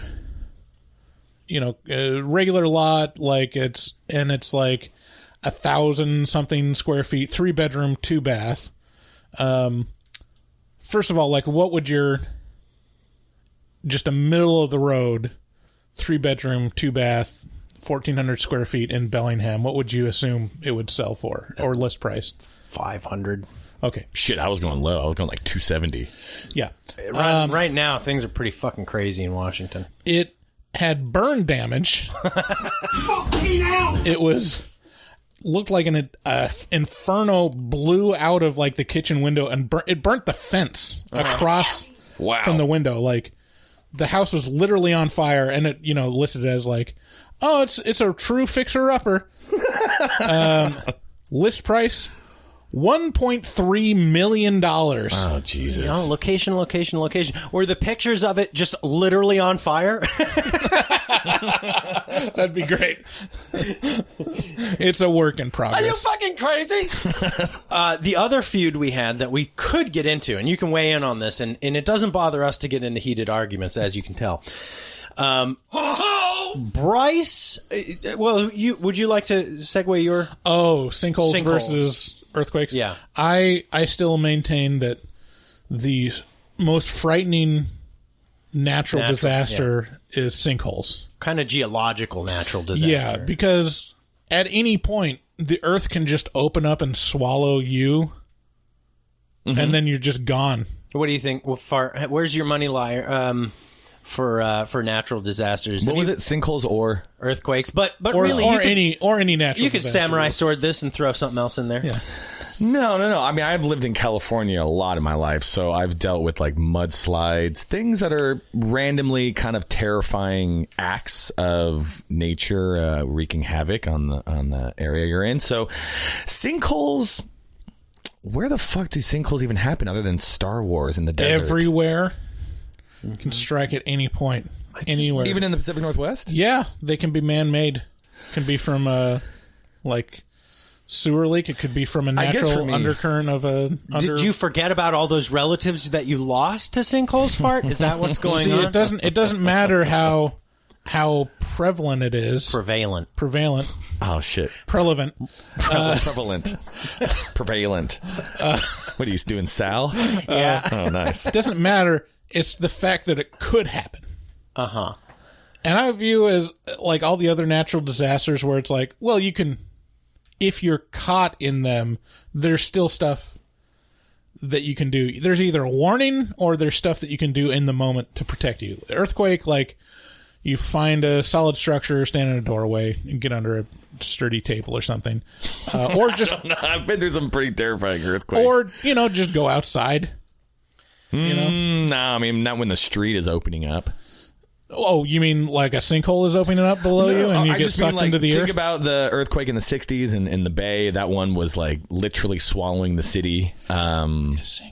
regular lot, like it's like 1,000-something square feet, 3-bedroom, 2-bath. First of all, like, what would your just a middle of the road 3-bedroom, 2-bath, 1,400 square feet in Bellingham? What would you assume it would sell for, or list price? 500. Okay. Shit, I was going low. I was going like 270. Yeah. Right now, things are pretty fucking crazy in Washington. It had burn damage. It looked like an inferno blew out of like the kitchen window and it burnt the fence across from the window. Like the house was literally on fire, and it listed as like, oh, it's a true fixer-upper. List price $1.3 million. Oh, Jesus. Location. Were the pictures of it just literally on fire? That'd be great. It's a work in progress. Are you fucking crazy? The other feud we had that we could get into, and you can weigh in on this, and it doesn't bother us to get into heated arguments, as you can tell. Bryce, would you like to segue your... Oh, sinkholes versus earthquakes? Yeah. I still maintain that the most frightening natural disaster is sinkholes. Kind of geological natural disaster. Yeah, because at any point, the earth can just open up and swallow you, and then you're just gone. What do you think? Where's your money lie for natural disasters? What was it? Sinkholes or earthquakes? But or, really, any natural. You could disaster. samurai sword this and throw something else in there. Yeah. No. I mean, I've lived in California a lot in my life, so I've dealt with like mudslides, things that are randomly kind of terrifying acts of nature wreaking havoc on the area you're in. So sinkholes, where the fuck do sinkholes even happen other than Star Wars in the desert? Everywhere. Can strike at any point, anywhere. Even in the Pacific Northwest? Yeah, they can be man-made. Can be from like sewer leak. It could be from a natural undercurrent of a... Did you forget about all those relatives that you lost to sinkholes, Fart? Is that what's going on? It doesn't matter how prevalent it is. Prevalent. Oh, shit. Prevalent. Prevalent. What are you doing, Sal? Yeah. Oh, nice. It doesn't matter. It's the fact that it could happen. Uh-huh. And I view as like all the other natural disasters where it's like, well, you can... If you're caught in them, there's still stuff that you can do. There's either a warning or there's stuff that you can do in the moment to protect you. Earthquake, like you find a solid structure, stand in a doorway, and get under a sturdy table or something. Or just... I've been through some pretty terrifying earthquakes. Or, just go outside. No, I mean, not when the street is opening up. Oh, you mean like a sinkhole is opening up below you and you get sucked into the earth? Think about the earthquake in the 60s in the Bay. That one was like literally swallowing the city. And is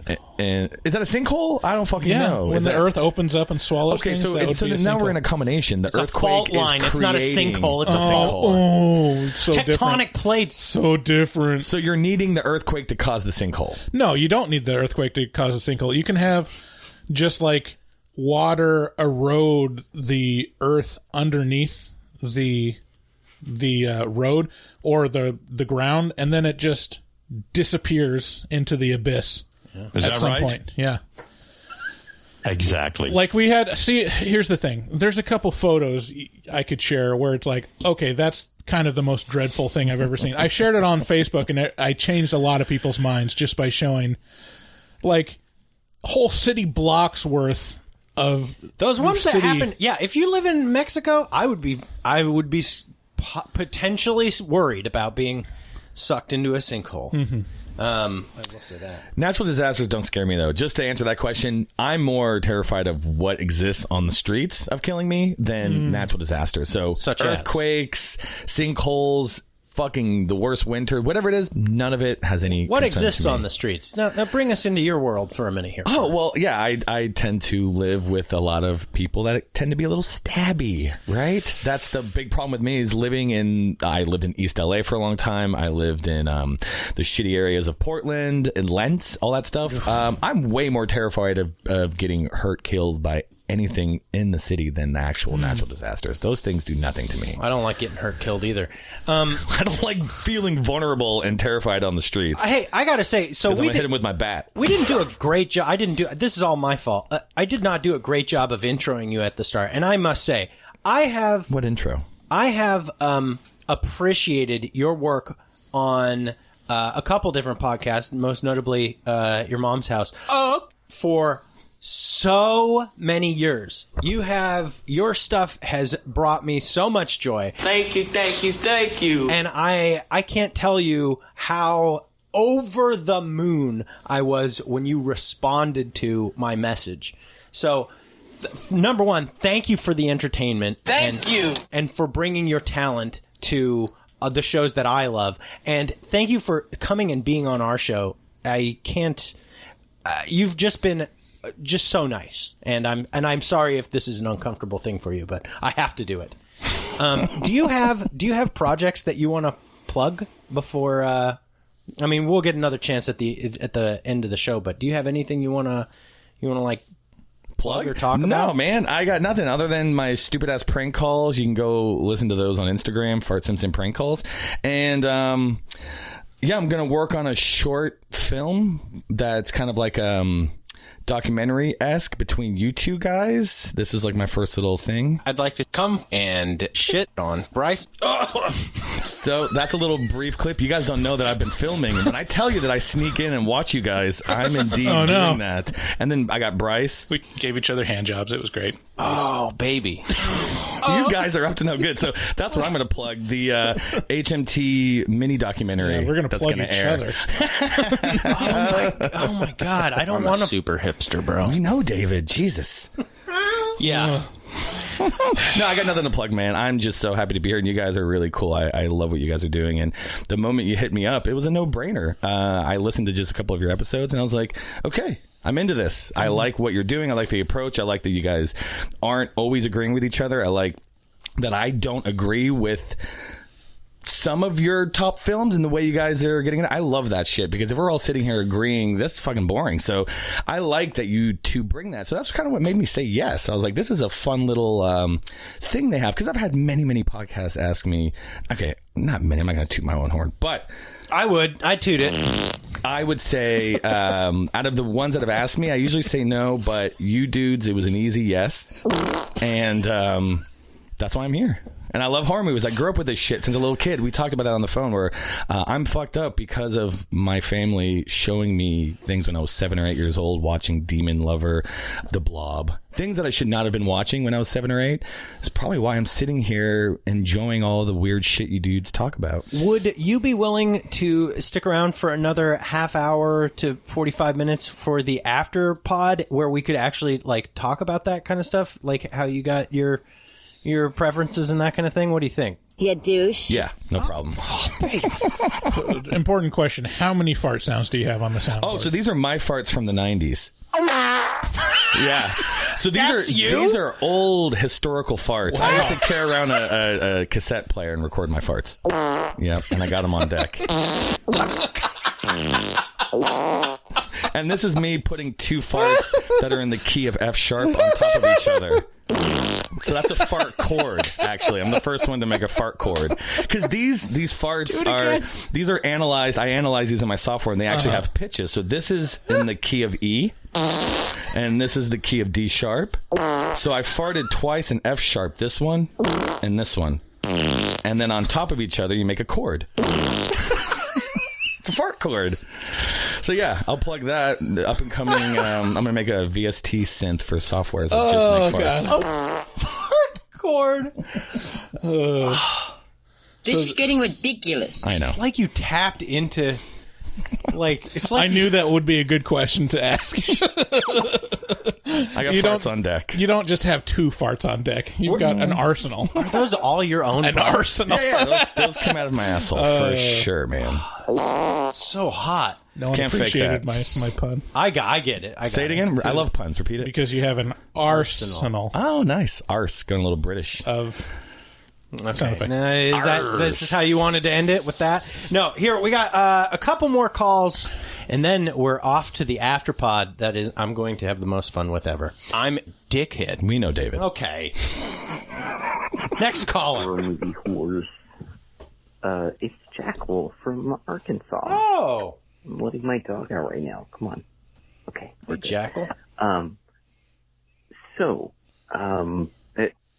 that a sinkhole? I don't fucking know. When the earth opens up and swallows things, so now we're in a combination. It's a fault line. It's not a sinkhole. It's a sinkhole. Oh, it's so tectonic different. plates. So different. So you're needing the earthquake to cause the sinkhole. No, you don't need the earthquake to cause a sinkhole. You can have just like water erode the earth underneath the road or the ground, and then it just disappears into the abyss. Yeah. Is that some right? point. Yeah. Exactly. Like we had... See, here's the thing. There's a couple photos I could share where it's like, okay, that's kind of the most dreadful thing I've ever seen. I shared it on Facebook, and I changed a lot of people's minds just by showing, like, whole city blocks worth of those ones that happen. Yeah, if you live in Mexico, I would be potentially worried about being sucked into a sinkhole. Mm-hmm. I will say that. Natural disasters don't scare me, though. Just to answer that question, I'm more terrified of what exists on the streets of killing me than natural disasters. So Such as? earthquakes, sinkholes, fucking the worst winter, whatever it is, none of it has any What concern exists to me. on the streets? Now bring us into your world for a minute here. Oh, well, yeah, I tend to live with a lot of people that tend to be a little stabby, right? That's the big problem with me is I lived in East LA for a long time. I lived in the shitty areas of Portland and Lents, all that stuff. I'm way more terrified of getting hurt, killed by anything in the city than the actual natural disasters. Those things do nothing to me. I don't like getting hurt, killed either. I don't like feeling vulnerable and terrified on the streets. Hey, I gotta say, so I'm gonna hit him with my bat. We didn't do a great job. This is all my fault. I did not do a great job of introing you at the start, and I must say, What intro? I have appreciated your work on a couple different podcasts, most notably Your Mom's House, for so many years. Your stuff has brought me so much joy. Thank you. And I can't tell you how over the moon I was when you responded to my message. So, number one, thank you for the entertainment. Thank you. And for bringing your talent to the shows that I love. And thank you for coming and being on our show. You've just been just so nice, and I'm sorry if this is an uncomfortable thing for you, but I have to do it. Do you have projects that you want to plug before? I mean, we'll get another chance at the end of the show, but do you have anything you want to like plug or talk about? No, man, I got nothing other than my stupid ass prank calls. You can go listen to those on Instagram, Fart Simpson prank calls, and yeah, I'm gonna work on a short film that's kind of like documentary-esque between you two guys. This is like my first little thing. I'd like to come and shit on Bryce. So that's a little brief clip. You guys don't know that I've been filming. When I tell you that I sneak in and watch you guys, I'm indeed doing that. And then I got Bryce. We gave each other hand jobs. It was great. Oh, baby. You guys are up to no good. So that's what I'm going to plug. The HMT mini documentary. Yeah, we're going to plug gonna each air. other. Oh my God. I don't I'm want a to. super hipster, bro. We know, David. Jesus. Yeah. No, I got nothing to plug, man. I'm just so happy to be here, and you guys are really cool. I love what you guys are doing, and the moment you hit me up, it was a no-brainer. I listened to just a couple of your episodes, and I was like, okay, I'm into this. I like what you're doing. I like the approach. I like that you guys aren't always agreeing with each other. I like that I don't agree with some of your top films and the way you guys are getting it. I love that shit, because if we're all sitting here agreeing, that's fucking boring. So I like that you two bring that. So that's kind of what made me say yes. I was like, this is a fun little thing they have, because I've had many podcasts ask me, okay, not many, I'm not going to toot my own horn, but I'd toot it. I would say out of the ones that have asked me, I usually say no, but you dudes, it was an easy yes. And that's why I'm here. And I love horror movies. I grew up with this shit since a little kid. We talked about that on the phone, where I'm fucked up because of my family showing me things when I was 7 or 8 years old, watching Demon Lover, The Blob, things that I should not have been watching when I was 7 or 8. It's probably why I'm sitting here enjoying all the weird shit you dudes talk about. Would you be willing to stick around for another half hour to 45 minutes for the after pod, where we could actually like talk about that kind of stuff, like how you got your preferences and that kind of thing? What do you think? You douche. Yeah, no problem. Important question. How many fart sounds do you have on the soundboard? Oh, so these are my farts from the 90s. Yeah. So these are old historical farts. Wow. I used to carry around a cassette player and record my farts. Yeah, and I got them on deck. And this is me putting two farts that are in the key of F sharp on top of each other. So that's a fart chord, actually. I'm the first one to make a fart chord. Because these farts are analyzed. I analyze these in my software, and they actually have pitches. So this is in the key of E, and this is the key of D sharp. So I farted twice in F sharp, this one and this one. And then on top of each other, you make a chord. It's a fart chord. So yeah, I'll plug that. Up and coming, I'm going to make a VST synth for software that just make farts. God. Fart chord. This is getting ridiculous. I know. It's like you tapped into... it's like I knew that would be a good question to ask. I got farts on deck. You don't just have 2 farts on deck. You've got an arsenal. Are those all your own? An arsenal. Yeah, those come out of my asshole for sure, man. So hot. No one Can't fake appreciated that. my pun. I get it. Say it again. I love puns. Repeat it. Because you have an arsenal Oh, nice. Arse. Going a little British. of Okay. sound effects. Is this how you wanted to end it with that? No. Here we got a couple more calls, and then we're off to the afterpod. That is, I'm going to have the most fun with ever. I'm Dickhead. We know David. Okay. Next caller. Movie horrors. It's Jackal from Arkansas. Oh. I'm letting my dog out right now. Come on. Okay. Hey, Jackal.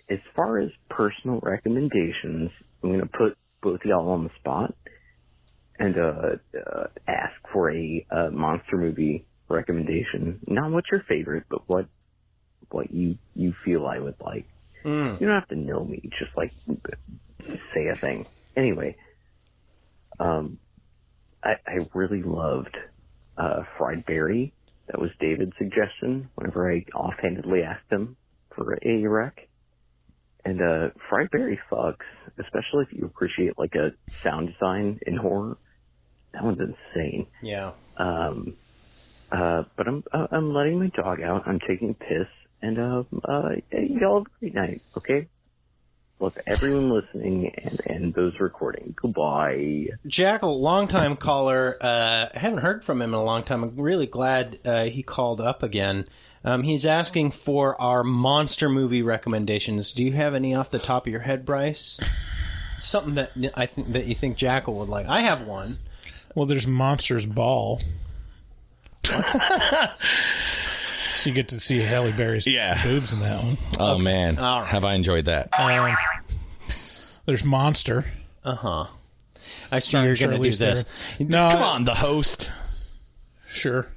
As far as personal recommendations, I'm going to put both of y'all on the spot and ask for a monster movie recommendation. Not what's your favorite, but what you feel I would like. You don't have to know me, just like say a thing. Anyway, I really loved Fried Berry. That was David's suggestion whenever I offhandedly asked him for a rec. And Fried Berry fucks, especially if you appreciate like a sound design in horror. That one's insane. Yeah. But I'm letting my dog out. I'm taking a piss, and y'all have a great night. Okay. Love everyone listening and those recording. Goodbye. Jackal, longtime caller. I haven't heard from him in a long time. I'm really glad he called up again. He's asking for our monster movie recommendations. Do you have any off the top of your head, Bryce? Something that I think that you think Jackal would like. I have one. Well, there's Monsters Ball. So you get to see Halle Berry's boobs in that one. Oh, man. Right. Have I enjoyed that? There's Monster. Uh-huh. I see you're going to do this. No, come on, the host. Sure.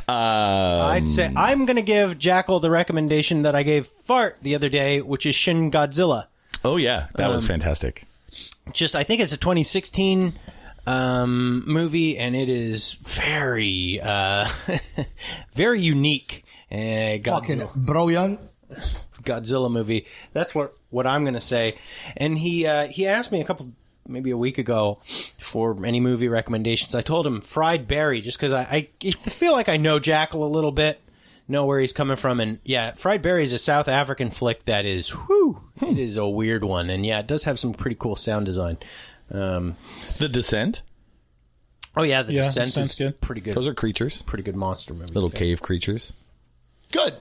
I'd say I'm going to give Jackal the recommendation that I gave Fart the other day, which is Shin Godzilla. Oh, yeah. That was fantastic. I think it's a 2016 movie, and it is very, very unique. Fucking brilliant. Godzilla movie. That's what I'm going to say. And he asked me maybe a week ago for any movie recommendations. I told him Fried Berry just because I feel like I know Jackal a little bit, know where he's coming from. And yeah, Fried Berry is a South African flick that is, it is a weird one. And yeah, it does have some pretty cool sound design. The Descent? Oh yeah, The Descent is good. pretty good. Those are creatures. Pretty good monster movie. Little cave creatures. Good.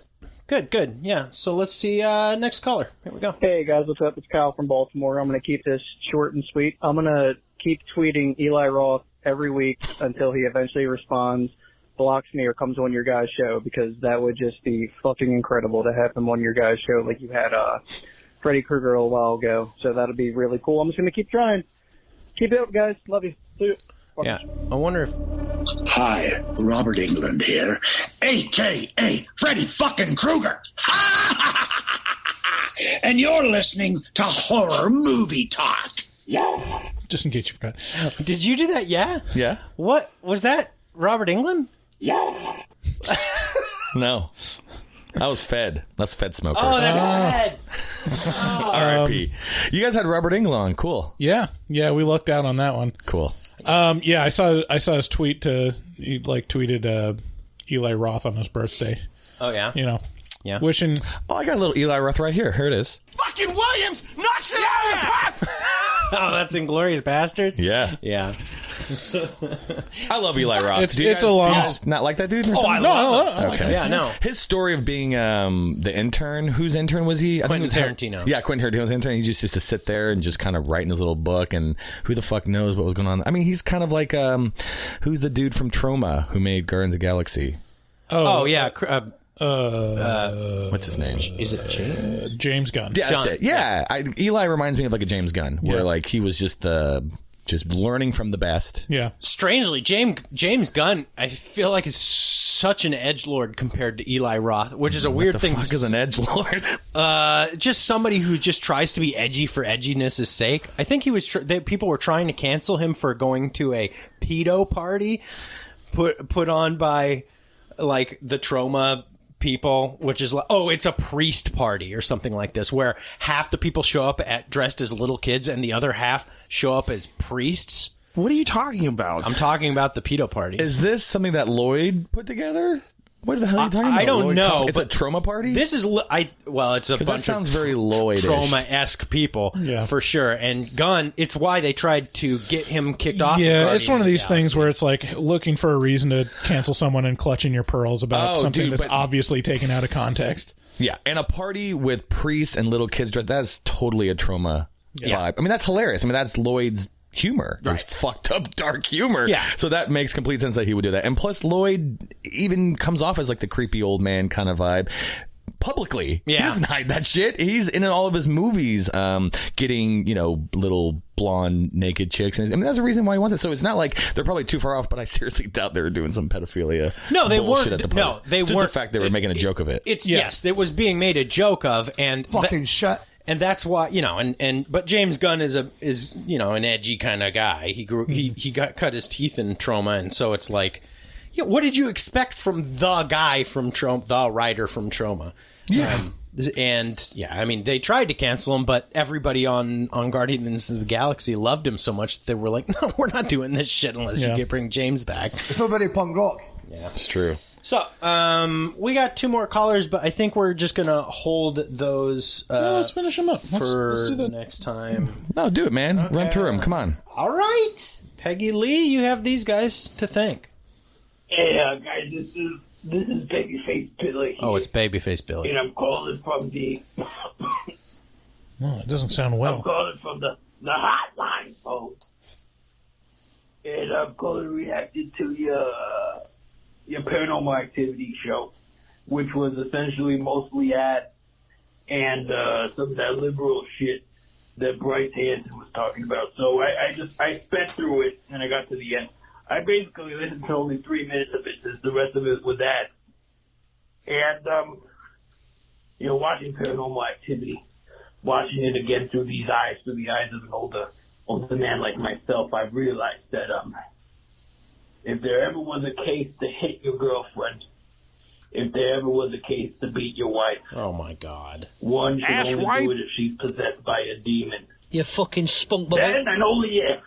Yeah. So let's see. Next caller. Here we go. Hey guys, what's up? It's Kyle from Baltimore. I'm going to keep this short and sweet. I'm going to keep tweeting Eli Roth every week until he eventually responds, blocks me, or comes on your guys' show, because that would just be fucking incredible to have him on your guys' show like you had Freddy Krueger a while ago. So that'll be really cool. I'm just going to keep trying. Keep it up, guys. Love you. See you. Yeah, I wonder if... Hi, Robert Englund here, a.k.a. Freddy fucking Krueger. And you're listening to Horror Movie Talk. Yeah. Just in case you forgot. Did you do that? Yeah? Yeah. What? Was that Robert Englund? Yeah. No. That was Fed. That's Fed Smoker. Oh, that's Fed. R.I.P. You guys had Robert Englund on. Cool. Yeah, we lucked out on that one. Cool. Yeah, I saw his tweet he tweeted Eli Roth on his birthday. Oh yeah. Yeah. Wishing. Oh, I got a little Eli Roth right here. Here it is. Fucking Williams knocks it out of the park! Oh, that's Inglourious Bastards? Yeah. Yeah. I love Eli Roth. It's a long... Do you guys not like that dude? Or something? I love him. Okay. Yeah, no. His story of being the intern, whose intern was he? Quentin Tarantino. Yeah, Quentin Tarantino's intern. He just used to sit there and just kind of write in his little book, and who the fuck knows what was going on. I mean, he's kind of like, who's the dude from Troma who made Guardians of the Galaxy? Oh yeah. What's his name? Is it James? James Gunn. Yeah, that's it. Yeah. Eli reminds me of like a James Gunn, where like he was just learning from the best. Yeah. Strangely, James Gunn, I feel like is such an edgelord compared to Eli Roth, which is a weird thing. What the fuck is an edgelord? Just somebody who just tries to be edgy for edginess' sake. I think he was. People were trying to cancel him for going to a pedo party put on by like the trauma people, which is like, oh, it's a priest party or something like this, where half the people show up dressed as little kids and the other half show up as priests. What are you talking about? I'm talking about the pedo party. Is this something that Lloyd put together? What the hell are you talking about? I don't Lloyd know. It's a trauma party? This is it's a bunch that sounds very of Lloyd-ish. trauma-esque people, for sure. And Gunn, it's why they tried to get him kicked off. Yeah, it's one of these things where it's like looking for a reason to cancel someone and clutching your pearls about something that's obviously taken out of context. Yeah, and a party with priests and little kids dressed, that's totally a trauma vibe. I mean, that's hilarious. I mean, that's Lloyd's humor. Right. It's fucked up, dark humor. Yeah. So that makes complete sense that he would do that. And plus, Lloyd even comes off as like the creepy old man kind of vibe. Publicly. Yeah. He doesn't hide that shit. He's in all of his movies getting, little blonde naked chicks. And I mean, that's the reason why he wants it. So it's not like they're probably too far off, but I seriously doubt they were doing some pedophilia. No, they weren't. At the no, they it's weren't. Just the fact they were making a joke of it. Yes, it was being made a joke of. And fucking shut. And that's why, but James Gunn is an edgy kind of guy. He grew, he cut his teeth in trauma, and so it's like, what did you expect from the guy from trauma, the writer from Trauma? Yeah. I mean, they tried to cancel him, but everybody on Guardians of the Galaxy loved him so much that they were like, no, we're not doing this shit unless you bring James back. It's not very punk rock. Yeah, it's true. So, we got 2 more callers, but I think we're just going to hold those let's finish them up. for let's do the next time. No, do it, man. Okay. Run through them. Come on. All right. Peggy Lee, you have these guys to thank. Hey, guys, this is Babyface Billy. Oh, it's Babyface Billy. And I'm calling from the... No, it doesn't sound well. I'm calling from the hotline, folks. And I'm calling reacting to your Paranormal Activity show, which was essentially mostly ad and some of that liberal shit that Bryce Hanson was talking about. So I sped through it and I got to the end. I basically listened to only 3 minutes of it, since the rest of it was ads. And watching Paranormal Activity, watching it again through the eyes of an older man like myself, I've realized that if there ever was a case to hit your girlfriend, if there ever was a case to beat your wife, oh my God, one should only do it if she's possessed by a demon. You fucking spunk bubble. Then and only if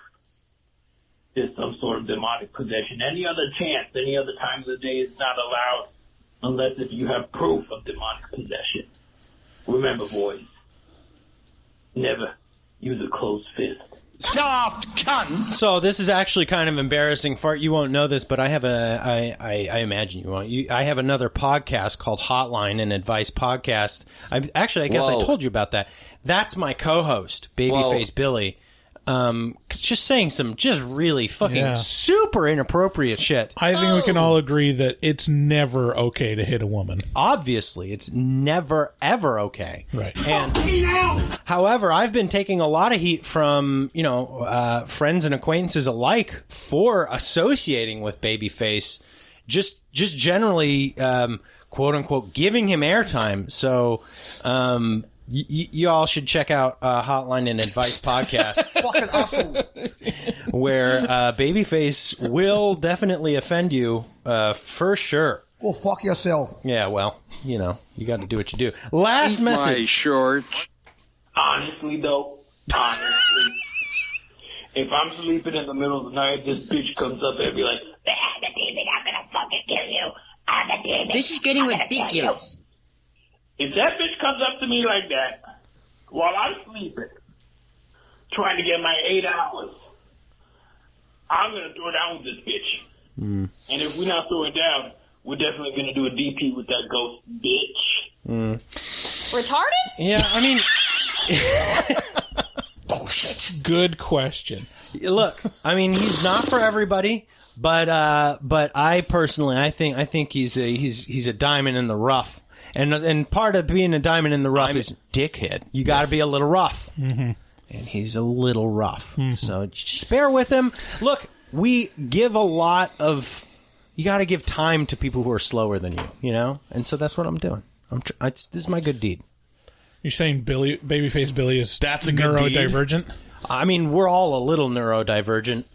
there's some sort of demonic possession. Any other chance, any other time of the day is not allowed, unless if you have proof of demonic possession. Remember, boys, never use a closed fist. Daft cunt. So this is actually kind of embarrassing. Fart, you won't know this, but I have I imagine you won't. I have another podcast called Hotline, an advice podcast. I guess I told you about that. That's my co-host, Babyface Billy. Just saying some just really fucking super inappropriate shit. I think we can all agree that it's never okay to hit a woman. Obviously, it's never ever okay. Right. And however, I've been taking a lot of heat from friends and acquaintances alike for associating with Babyface, just generally, quote unquote, giving him airtime. So, you all should check out Hotline and Advice podcast. Fucking assholes. Where Babyface will definitely offend you for sure. Well, fuck yourself. Yeah, well, you got to do what you do. Last message. My short. Honestly, if I'm sleeping in the middle of the night, this bitch comes up and be like, "I'm the demon, I'm gonna fucking kill you. I'm the demon." This is getting ridiculous. If that bitch comes up to me like that while I'm sleeping, trying to get my 8 hours, I'm going to throw down with this bitch. And if we're not throwing down, we're definitely going to do a DP with that ghost bitch. Retarded? Yeah, I mean... Bullshit. Good question. Look, I mean, he's not for everybody, but I personally, I think he's a diamond in the rough. And part of being a diamond in the rough is dickhead. You got to be a little rough. Mm-hmm. And he's a little rough. Mm-hmm. So just bear with him. Look, we give a lot of, you got to give time to people who are slower than you know? And so that's what I'm doing. This is my good deed. You're saying Babyface Billy is that's a good neurodivergent? I mean, we're all a little neurodivergent.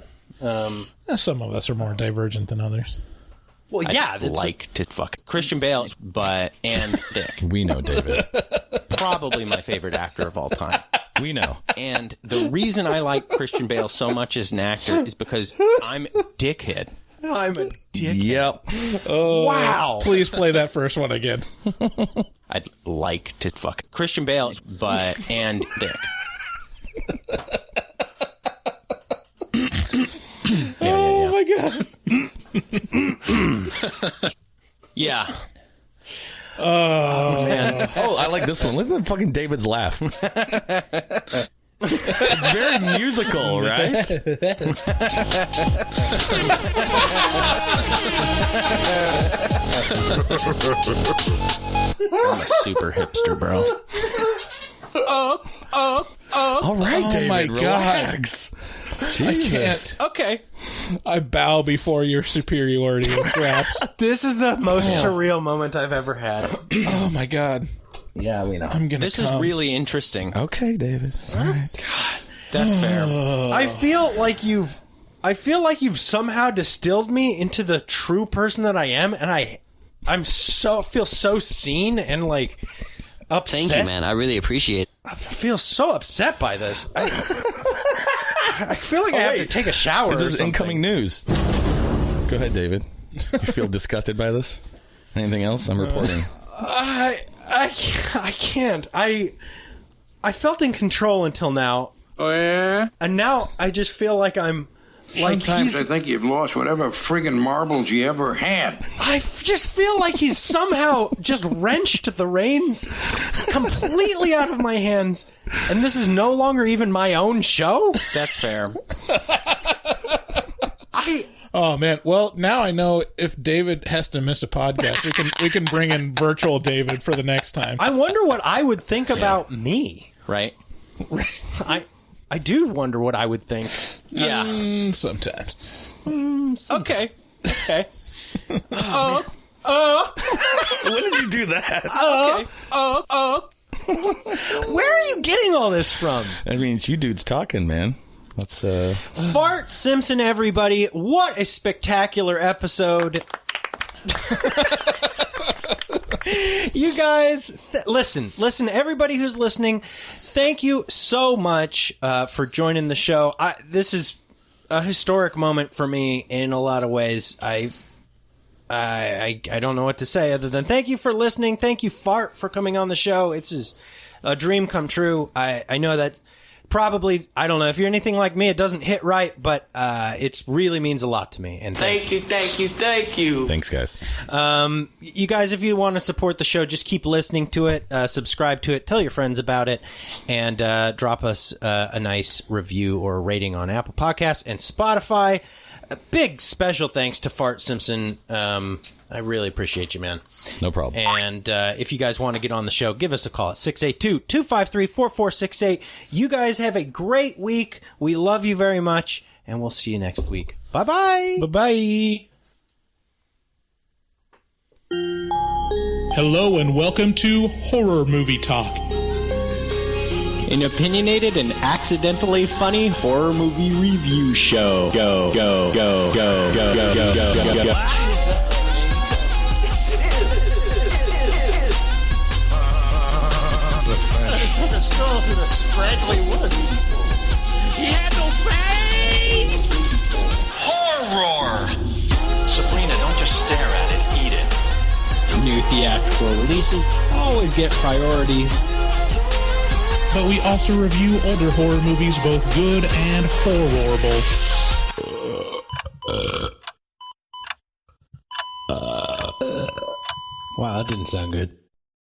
Some of us are more divergent than others. Well, yeah. I'd like to fuck Christian Bale's butt and dick. We know, David. Probably my favorite actor of all time. We know. And the reason I like Christian Bale so much as an actor is because I'm a dickhead. I'm a dickhead. Yep. Wow. Please play that first one again. I'd like to fuck Christian Bale's butt and dick. Oh my god. Yeah. Oh man. Oh, I like this one. Listen to fucking David's laugh. It's very musical, right? I'm a super hipster, bro. All right, Oh David, my relax. Jesus. I can't. Okay. I bow before your superiority of raps. This is the most surreal moment I've ever had. Oh my god. Yeah, we know. I'm gonna This is really interesting. Okay, David. All right. God, that's fair. I feel like you've somehow distilled me into the true person that I am, and feel so seen and like upset. Thank you, man. I really appreciate it. I feel so upset by this. I feel like I have to take a shower. This or is something. incoming news. Go ahead, David. You feel disgusted by this? Anything else? I'm reporting. I can't. I felt in control until now. Oh, yeah? And now I just feel like I'm like Sometimes I think you've lost whatever friggin' marbles you ever had. I just feel like he's somehow just wrenched the reins completely out of my hands, and this is no longer even my own show. That's fair. Oh man. Well, now I know if David has to miss a podcast, we can bring in virtual David for the next time. I wonder what I would think about me. Right? I do wonder what I would think. Yeah. Sometimes. Okay. Okay. When did you do that? Where are you getting all this from? I mean, it's you dudes talking, man. Let's Fart Simpson, everybody. What a spectacular episode. You guys, listen, everybody who's listening, thank you so much for joining the show. This is a historic moment for me in a lot of ways. I don't know what to say other than thank you for listening. Thank you, Fart, for coming on the show. It's a dream come true. I know that probably, I don't know, if you're anything like me, it doesn't hit right, but it really means a lot to me. And Thank you. Thanks, guys. You guys, if you want to support the show, just keep listening to it, subscribe to it, tell your friends about it, and drop us a nice review or a rating on Apple Podcasts and Spotify. A big special thanks to Fart Simpson. I really appreciate you, man. No problem. And if you guys want to get on the show, give us a call at 682-253-4468. You guys have a great week. We love you very much, and we'll see you next week. Bye-bye. Bye-bye. Hello and welcome to Horror Movie Talk. An opinionated and accidentally funny horror movie review show. Go, go, go, go, go, go, go, go, go, go. Send a stroll through the scraggly woods. He had no face! Horror! Sabrina, don't just stare at it, eat it. New theatrical releases always get priority. But we also review older horror movies, both good and horrible. Wow, that didn't sound good.